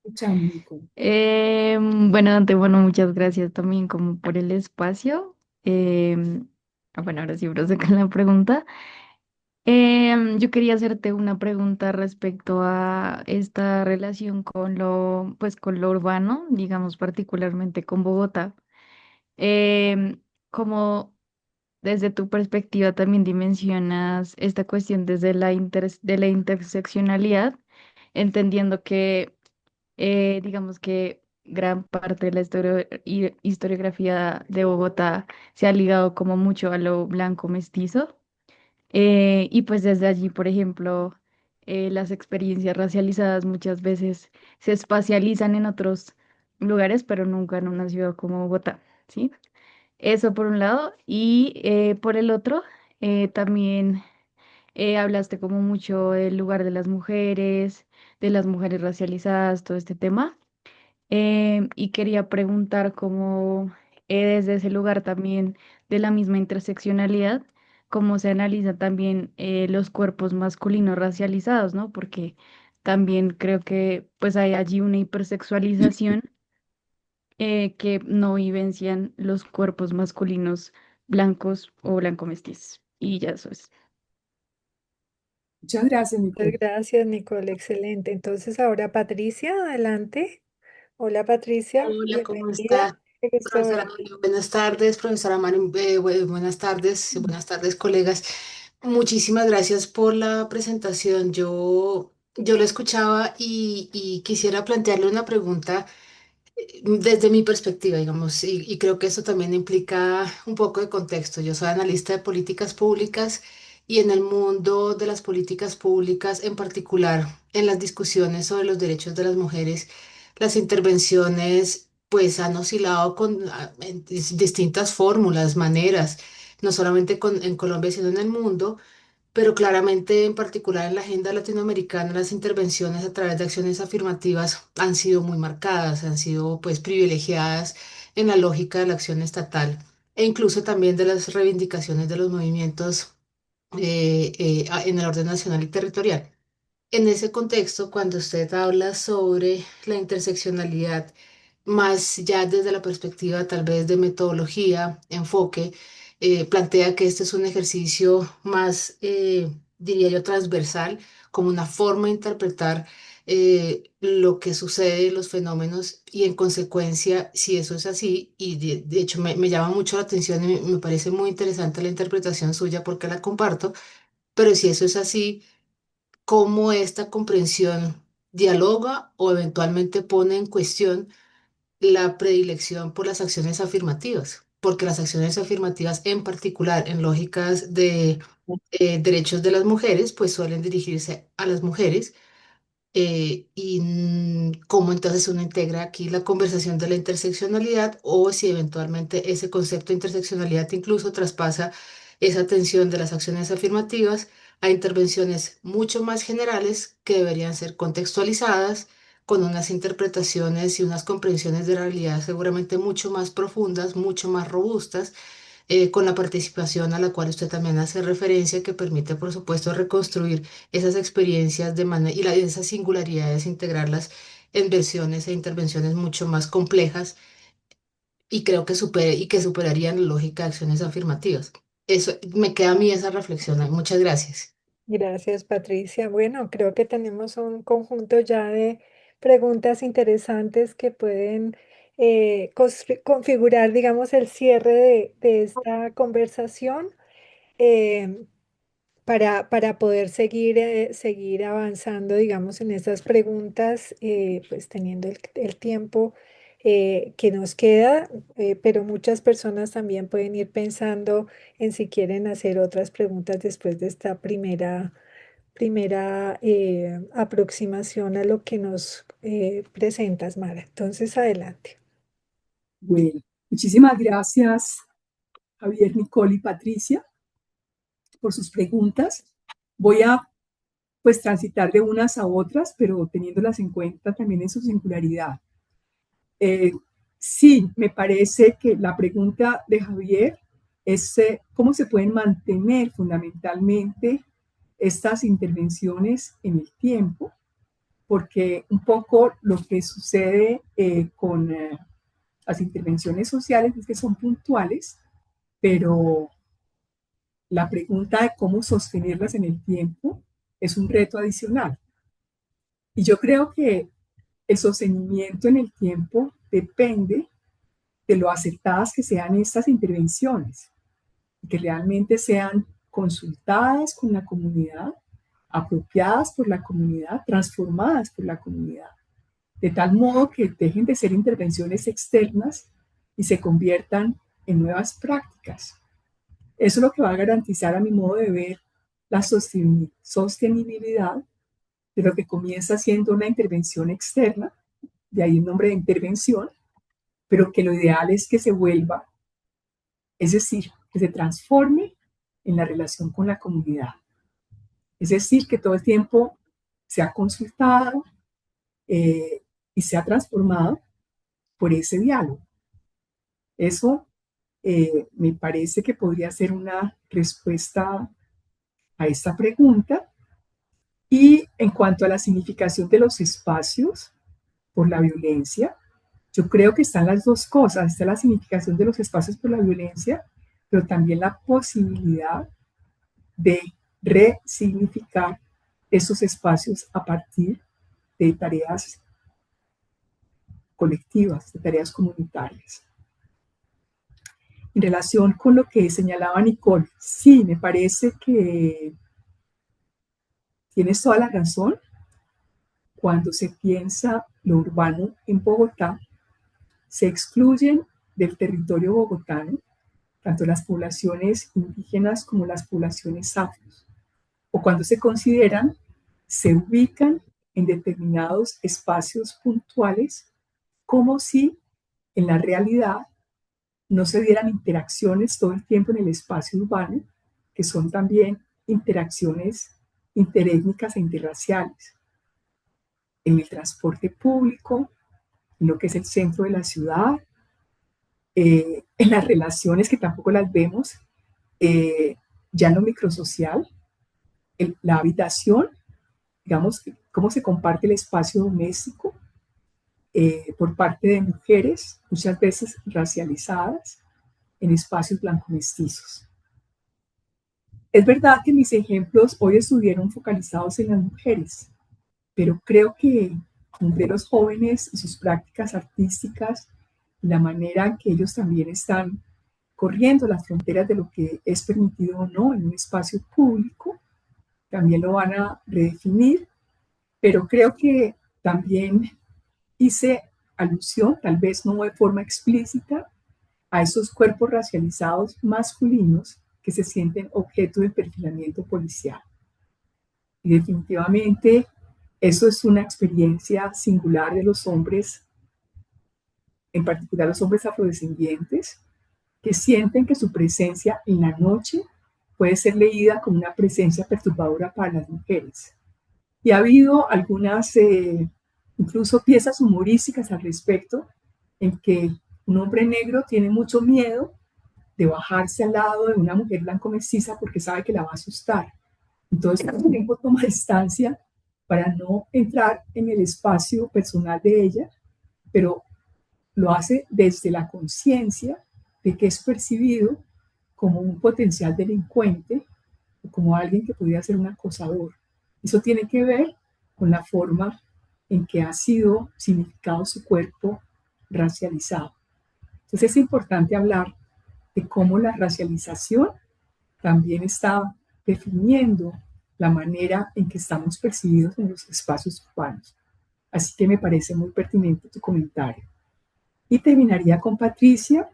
Escuchamos, Nico. Bueno, de antemano, muchas gracias también como por el espacio. Em, bueno, ahora sí procedo con la pregunta. Yo quería hacerte una pregunta respecto a esta relación con pues, con lo urbano, digamos particularmente con Bogotá. Como desde tu perspectiva también dimensionas esta cuestión desde de la interseccionalidad, entendiendo que digamos que gran parte de la historiografía de Bogotá se ha ligado como mucho a lo blanco mestizo. Y pues desde allí, por ejemplo, las experiencias racializadas muchas veces se espacializan en otros lugares, pero nunca en una ciudad como Bogotá, ¿sí? Eso por un lado. Y por el otro, también hablaste como mucho del lugar de las mujeres racializadas, todo este tema. Y quería preguntar cómo desde ese lugar también de la misma interseccionalidad, cómo se analizan también los cuerpos masculinos racializados, ¿no? Porque también creo que pues hay allí una hipersexualización que no vivencian los cuerpos masculinos blancos o blanco mestizos. Y ya eso es. Muchas gracias, Muchas Nico. gracias, Nicole. Excelente. Entonces, ahora Patricia, adelante. Hola, Patricia. Hola, ¿cómo Bienvenida. está? Qué gusto Profesora verte. Mario, buenas tardes, profesora Mario, buenas tardes, colegas. Muchísimas gracias por la presentación. Yo lo escuchaba y quisiera plantearle una pregunta desde mi perspectiva, digamos, y creo que eso también implica un poco de contexto. Yo soy analista de políticas públicas y en el mundo de las políticas públicas, en particular en las discusiones sobre los derechos de las mujeres, las intervenciones pues han oscilado en distintas fórmulas, maneras, no solamente en Colombia, sino en el mundo. Pero claramente, en particular en la agenda latinoamericana, las intervenciones a través de acciones afirmativas han sido muy marcadas, han sido pues privilegiadas en la lógica de la acción estatal e incluso también de las reivindicaciones de los movimientos en el orden nacional y territorial. En ese contexto, cuando usted habla sobre la interseccionalidad, más ya desde la perspectiva tal vez de metodología, enfoque, plantea que este es un ejercicio más, diría yo, transversal, como una forma de interpretar lo que sucede, los fenómenos, y en consecuencia, si eso es así, y de hecho me llama mucho la atención y me parece muy interesante la interpretación suya porque la comparto, pero si eso es así, cómo esta comprensión dialoga o eventualmente pone en cuestión la predilección por las acciones afirmativas, porque las acciones afirmativas en particular en lógicas de derechos de las mujeres, pues suelen dirigirse a las mujeres cómo entonces uno integra aquí la conversación de la interseccionalidad o si eventualmente ese concepto de interseccionalidad incluso traspasa esa atención de las acciones afirmativas a intervenciones mucho más generales que deberían ser contextualizadas con unas interpretaciones y unas comprensiones de la realidad seguramente mucho más profundas, mucho más robustas con la participación a la cual usted también hace referencia, que permite, por supuesto, reconstruir esas experiencias de manera esas singularidades, integrarlas en versiones e intervenciones mucho más complejas y creo que que superarían la lógica de acciones afirmativas. Eso me queda a mí esa reflexión. Muchas gracias. Gracias, Patricia. Bueno, creo que tenemos un conjunto ya de preguntas interesantes que pueden configurar, digamos, el cierre de esta conversación. para poder seguir avanzando, digamos, en estas preguntas, pues teniendo el tiempo que nos queda, pero muchas personas también pueden ir pensando en si quieren hacer otras preguntas después de esta primera aproximación a lo que nos presentas, Mara. Entonces, adelante. Bueno, muchísimas gracias, Javier, Nicole y Patricia, por sus preguntas. Voy a pues transitar de unas a otras, pero teniéndolas en cuenta también en su singularidad. Sí, me parece que la pregunta de Javier es cómo se pueden mantener fundamentalmente estas intervenciones en el tiempo, porque un poco lo que sucede con las intervenciones sociales es que son puntuales, pero la pregunta de cómo sostenerlas en el tiempo es un reto adicional. Y yo creo que el sostenimiento en el tiempo depende de lo acertadas que sean estas intervenciones, que realmente sean consultadas con la comunidad, apropiadas por la comunidad, transformadas por la comunidad, de tal modo que dejen de ser intervenciones externas y se conviertan en nuevas prácticas. Eso es lo que va a garantizar, a mi modo de ver, la sostenibilidad de lo que comienza siendo una intervención externa, de ahí el nombre de intervención, pero que lo ideal es que se vuelva, es decir, que se transforme en la relación con la comunidad. Es decir, que todo el tiempo se ha consultado y se ha transformado por ese diálogo. Eso me parece que podría ser una respuesta a esta pregunta. Y en cuanto a la significación de los espacios por la violencia, yo creo que están las dos cosas. Está la significación de los espacios por la violencia, pero también la posibilidad de resignificar esos espacios a partir de tareas colectivas, de tareas comunitarias. En relación con lo que señalaba Nicole, sí, me parece que tienes toda la razón. Cuando se piensa lo urbano en Bogotá, se excluyen del territorio bogotano tanto las poblaciones indígenas como las poblaciones afros, o cuando se consideran, se ubican en determinados espacios puntuales como si en la realidad no se dieran interacciones todo el tiempo en el espacio urbano, que son también interacciones interétnicas e interraciales, en el transporte público, en lo que es el centro de la ciudad, en las relaciones que tampoco las vemos, ya en lo microsocial, la habitación, digamos, cómo se comparte el espacio doméstico por parte de mujeres, muchas veces racializadas, en espacios blanco-mestizos. Es verdad que mis ejemplos hoy estuvieron focalizados en las mujeres, pero creo que entre los jóvenes y sus prácticas artísticas, la manera en que ellos también están corriendo las fronteras de lo que es permitido o no en un espacio público, también lo van a redefinir, pero creo que también hice alusión, tal vez no de forma explícita, a esos cuerpos racializados masculinos que se sienten objeto de perfilamiento policial. Y definitivamente eso es una experiencia singular de los hombres, en particular los hombres afrodescendientes, que sienten que su presencia en la noche puede ser leída como una presencia perturbadora para las mujeres. Y ha habido algunas, incluso piezas humorísticas al respecto, en que un hombre negro tiene mucho miedo de bajarse al lado de una mujer blanco mestiza porque sabe que la va a asustar. Entonces, todo el tiempo toma distancia para no entrar en el espacio personal de ella, pero lo hace desde la conciencia de que es percibido como un potencial delincuente o como alguien que podría ser un acosador. Eso tiene que ver con la forma en que ha sido significado su cuerpo racializado. Entonces es importante hablar de cómo la racialización también está definiendo la manera en que estamos percibidos en los espacios urbanos. Así que me parece muy pertinente tu comentario. Y terminaría con Patricia,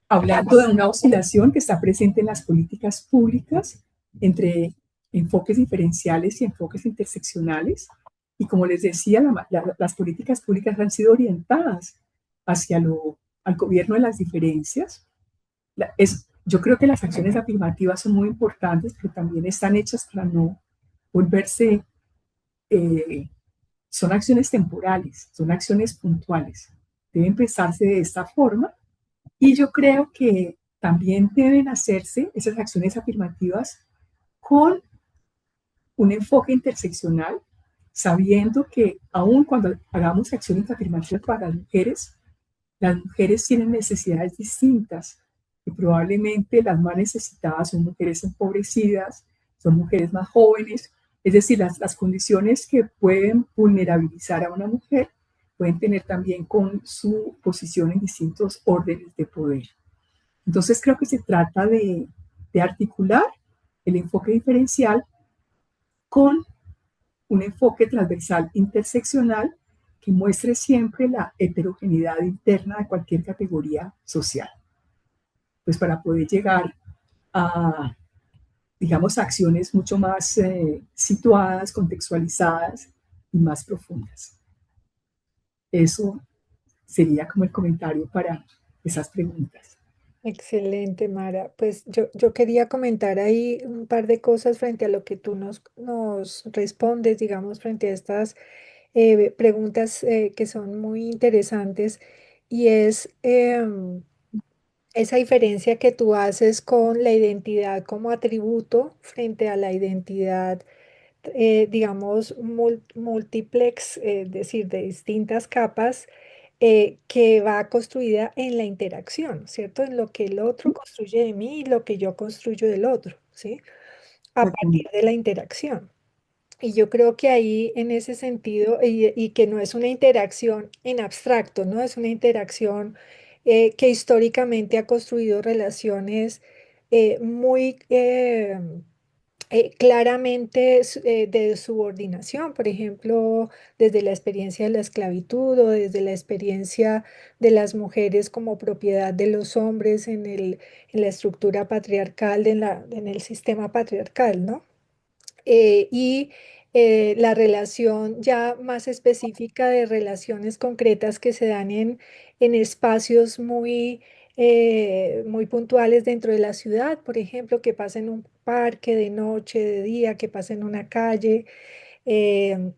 hablando de una oscilación que está presente en las políticas públicas entre enfoques diferenciales y enfoques interseccionales. Y como les decía, las políticas públicas han sido orientadas hacia al gobierno de las diferencias. Yo creo que las acciones afirmativas son muy importantes, pero también están hechas para no volverse, son acciones temporales, son acciones puntuales. Deben pensarse de esta forma y yo creo que también deben hacerse esas acciones afirmativas con un enfoque interseccional, sabiendo que aun cuando hagamos acciones afirmativas para las mujeres tienen necesidades distintas y probablemente las más necesitadas son mujeres empobrecidas, son mujeres más jóvenes, es decir, las condiciones que pueden vulnerabilizar a una mujer pueden tener también con su posición en distintos órdenes de poder. Entonces creo que se trata de articular el enfoque diferencial con un enfoque transversal interseccional que muestre siempre la heterogeneidad interna de cualquier categoría social, pues para poder llegar a, digamos, acciones mucho más situadas, contextualizadas y más profundas. Eso sería como el comentario para esas preguntas. Excelente, Mara. Pues yo quería comentar ahí un par de cosas frente a lo que tú nos respondes, digamos, frente a estas preguntas que son muy interesantes. Y es esa diferencia que tú haces con la identidad como atributo frente a la identidad, digamos, multiplex, es decir, de distintas capas, que va construida en la interacción, ¿cierto? En lo que el otro construye de mí y lo que yo construyo del otro, ¿sí? A partir de la interacción. Y yo creo que ahí, en ese sentido, y que no es una interacción en abstracto, ¿no? Es una interacción que históricamente ha construido relaciones muy claramente de subordinación, por ejemplo, desde la experiencia de la esclavitud o desde la experiencia de las mujeres como propiedad de los hombres en la estructura patriarcal, en el sistema patriarcal, ¿no? Y la relación ya más específica de relaciones concretas que se dan en espacios muy puntuales dentro de la ciudad, por ejemplo, que pasa en un parque de noche, de día, que pasa en una calle, eh,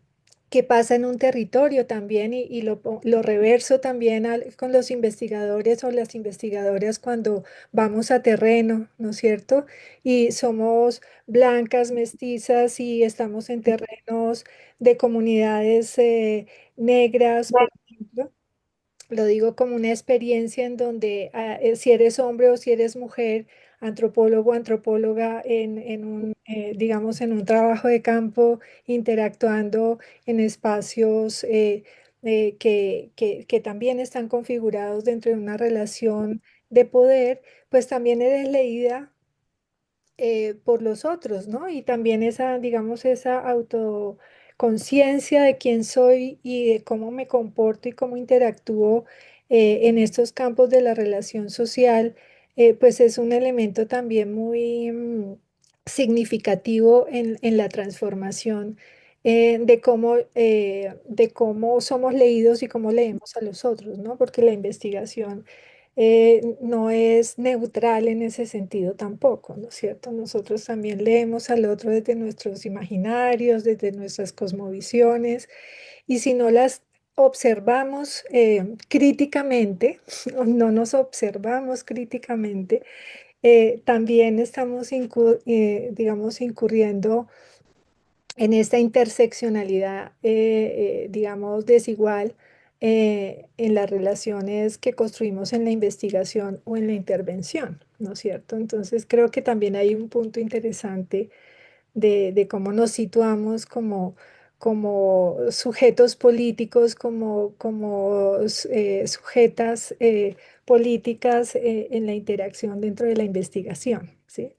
que pasa en un territorio también, y lo reverso también con los investigadores o las investigadoras cuando vamos a terreno, ¿no es cierto? Y somos blancas, mestizas y estamos en terrenos de comunidades negras, por ejemplo. Lo digo como una experiencia en donde si eres hombre o si eres mujer, antropólogo, antropóloga, digamos, en un trabajo de campo, interactuando en espacios que también están configurados dentro de una relación de poder, pues también eres leída por los otros, ¿no? Y también esa, digamos, esa autoconciencia de quién soy y de cómo me comporto y cómo interactúo en estos campos de la relación social, pues es un elemento también muy significativo en la transformación de cómo somos leídos y cómo leemos a los otros, ¿no? Porque la investigación no es neutral en ese sentido tampoco, ¿no es cierto? Nosotros también leemos al otro desde nuestros imaginarios, desde nuestras cosmovisiones, y si no las observamos críticamente, o no nos observamos críticamente, también estamos, digamos, incurriendo en esta interseccionalidad, digamos, desigual en las relaciones que construimos en la investigación o en la intervención, ¿no es cierto? Entonces creo que también hay un punto interesante de cómo nos situamos como sujetos políticos, como sujetas políticas en la interacción dentro de la investigación, ¿sí?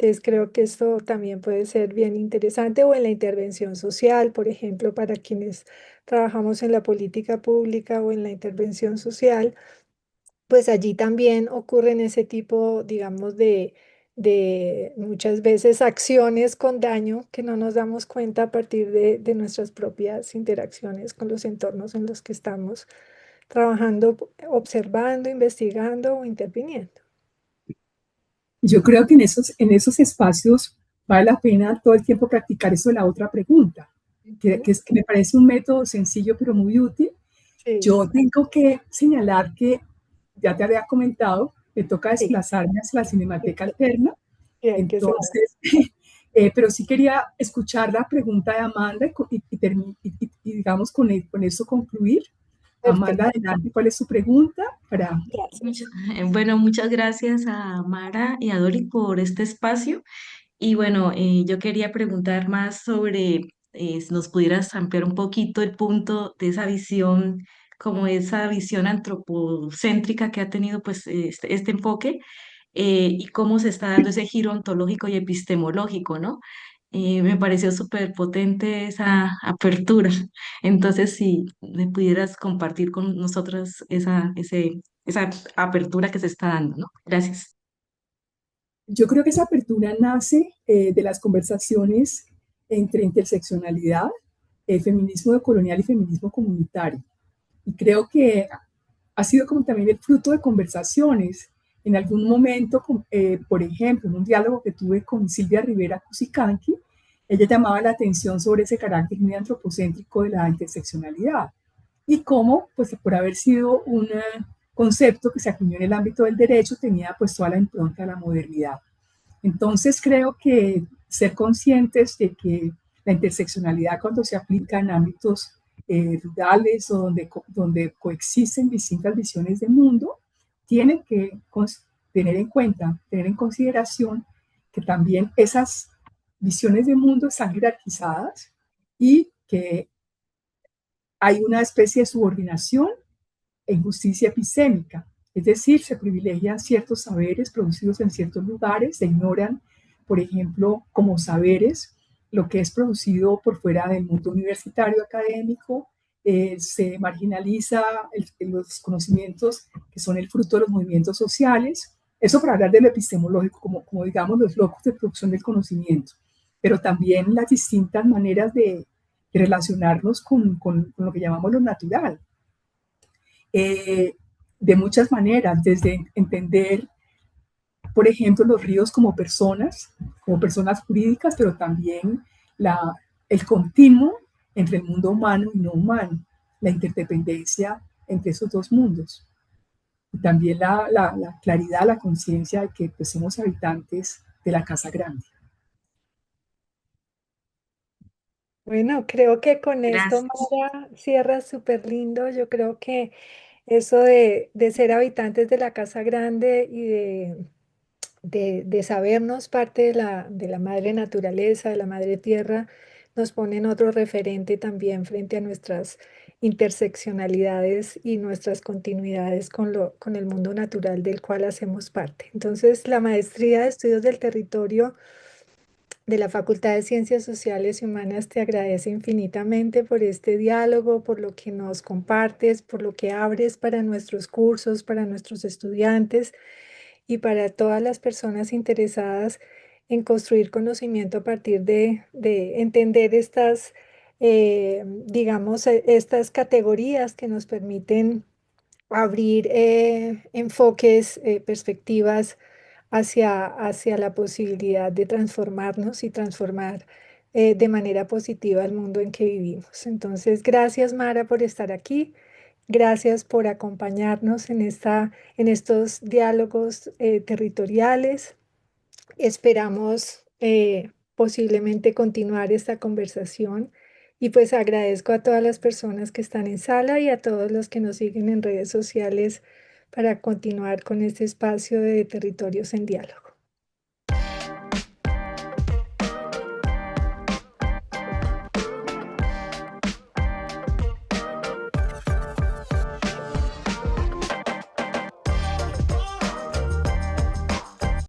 Entonces creo que esto también puede ser bien interesante o en la intervención social, por ejemplo, para quienes trabajamos en la política pública o en la intervención social, pues allí también ocurren ese tipo, digamos, de muchas veces acciones con daño que no nos damos cuenta a partir de nuestras propias interacciones con los entornos en los que estamos trabajando, observando, investigando o interviniendo. Yo creo que en esos espacios vale la pena todo el tiempo practicar eso de la otra pregunta, Ujú. que me parece un método sencillo pero muy útil. Sí, Yo tengo que señalar que, ya te había comentado, me toca sí, desplazarme hacia la sí, Cinemateca Alterna. sí, hay que ser. Entonces, pero sí quería escuchar la pregunta de Amanda y digamos con eso concluir. Amanda, Perfecto, adelante, ¿cuál es su pregunta? Para... gracias. Bueno, muchas gracias a Mara y a Dori por este espacio. Y bueno, yo quería preguntar más sobre si nos pudieras ampliar un poquito el punto de esa visión, como esa visión antropocéntrica que ha tenido pues este enfoque y cómo se está dando ese giro ontológico y epistemológico, ¿no? Me pareció súper potente esa apertura. Entonces, si me pudieras compartir con nosotros esa apertura que se está dando, ¿no? Gracias. Yo creo que esa apertura nace de las conversaciones entre interseccionalidad, feminismo decolonial y feminismo comunitario. Y creo que ha sido como también el fruto de conversaciones. En algún momento, por ejemplo, en un diálogo que tuve con Silvia Rivera Cusicanqui, ella llamaba la atención sobre ese carácter muy antropocéntrico de la interseccionalidad y cómo, pues por haber sido un concepto que se acuñó en el ámbito del derecho, tenía pues toda la impronta de la modernidad. Entonces creo que ser conscientes de que la interseccionalidad cuando se aplica en ámbitos rurales o donde coexisten distintas visiones del mundo, tiene que tener en cuenta, tener en consideración que también esas visiones del mundo están jerarquizadas y que hay una especie de subordinación e injusticia epistémica, es decir, se privilegian ciertos saberes producidos en ciertos lugares, se ignoran, por ejemplo, como saberes, lo que es producido por fuera del mundo universitario académico, se marginaliza los conocimientos que son el fruto de los movimientos sociales, eso para hablar de lo epistemológico, como digamos los locos de producción del conocimiento, pero también las distintas maneras de relacionarnos con lo que llamamos lo natural, eh, de muchas maneras, desde entender, por ejemplo, los ríos como personas jurídicas, pero también el continuo entre el mundo humano y no humano, la interdependencia entre esos dos mundos. Y también la claridad, la conciencia de que pues, somos habitantes de la casa grande. Bueno, creo que con esto, Gracias. Mara, cierra súper lindo. Yo creo que eso de ser habitantes de la casa grande y de sabernos parte de la madre naturaleza, de la madre tierra, nos pone en otro referente también frente a nuestras interseccionalidades y nuestras continuidades con el mundo natural del cual hacemos parte. Entonces, la maestría de estudios del territorio de la Facultad de Ciencias Sociales y Humanas te agradece infinitamente por este diálogo, por lo que nos compartes, por lo que abres para nuestros cursos, para nuestros estudiantes y para todas las personas interesadas en construir conocimiento a partir de entender estas, digamos, estas categorías que nos permiten abrir enfoques, perspectivas hacia la posibilidad de transformarnos y transformar de manera positiva el mundo en que vivimos. Entonces, gracias Mara por estar aquí. Gracias por acompañarnos en estos diálogos territoriales. Esperamos posiblemente continuar esta conversación y pues agradezco a todas las personas que están en sala y a todos los que nos siguen en redes sociales para continuar con este espacio de Territorios en Diálogo.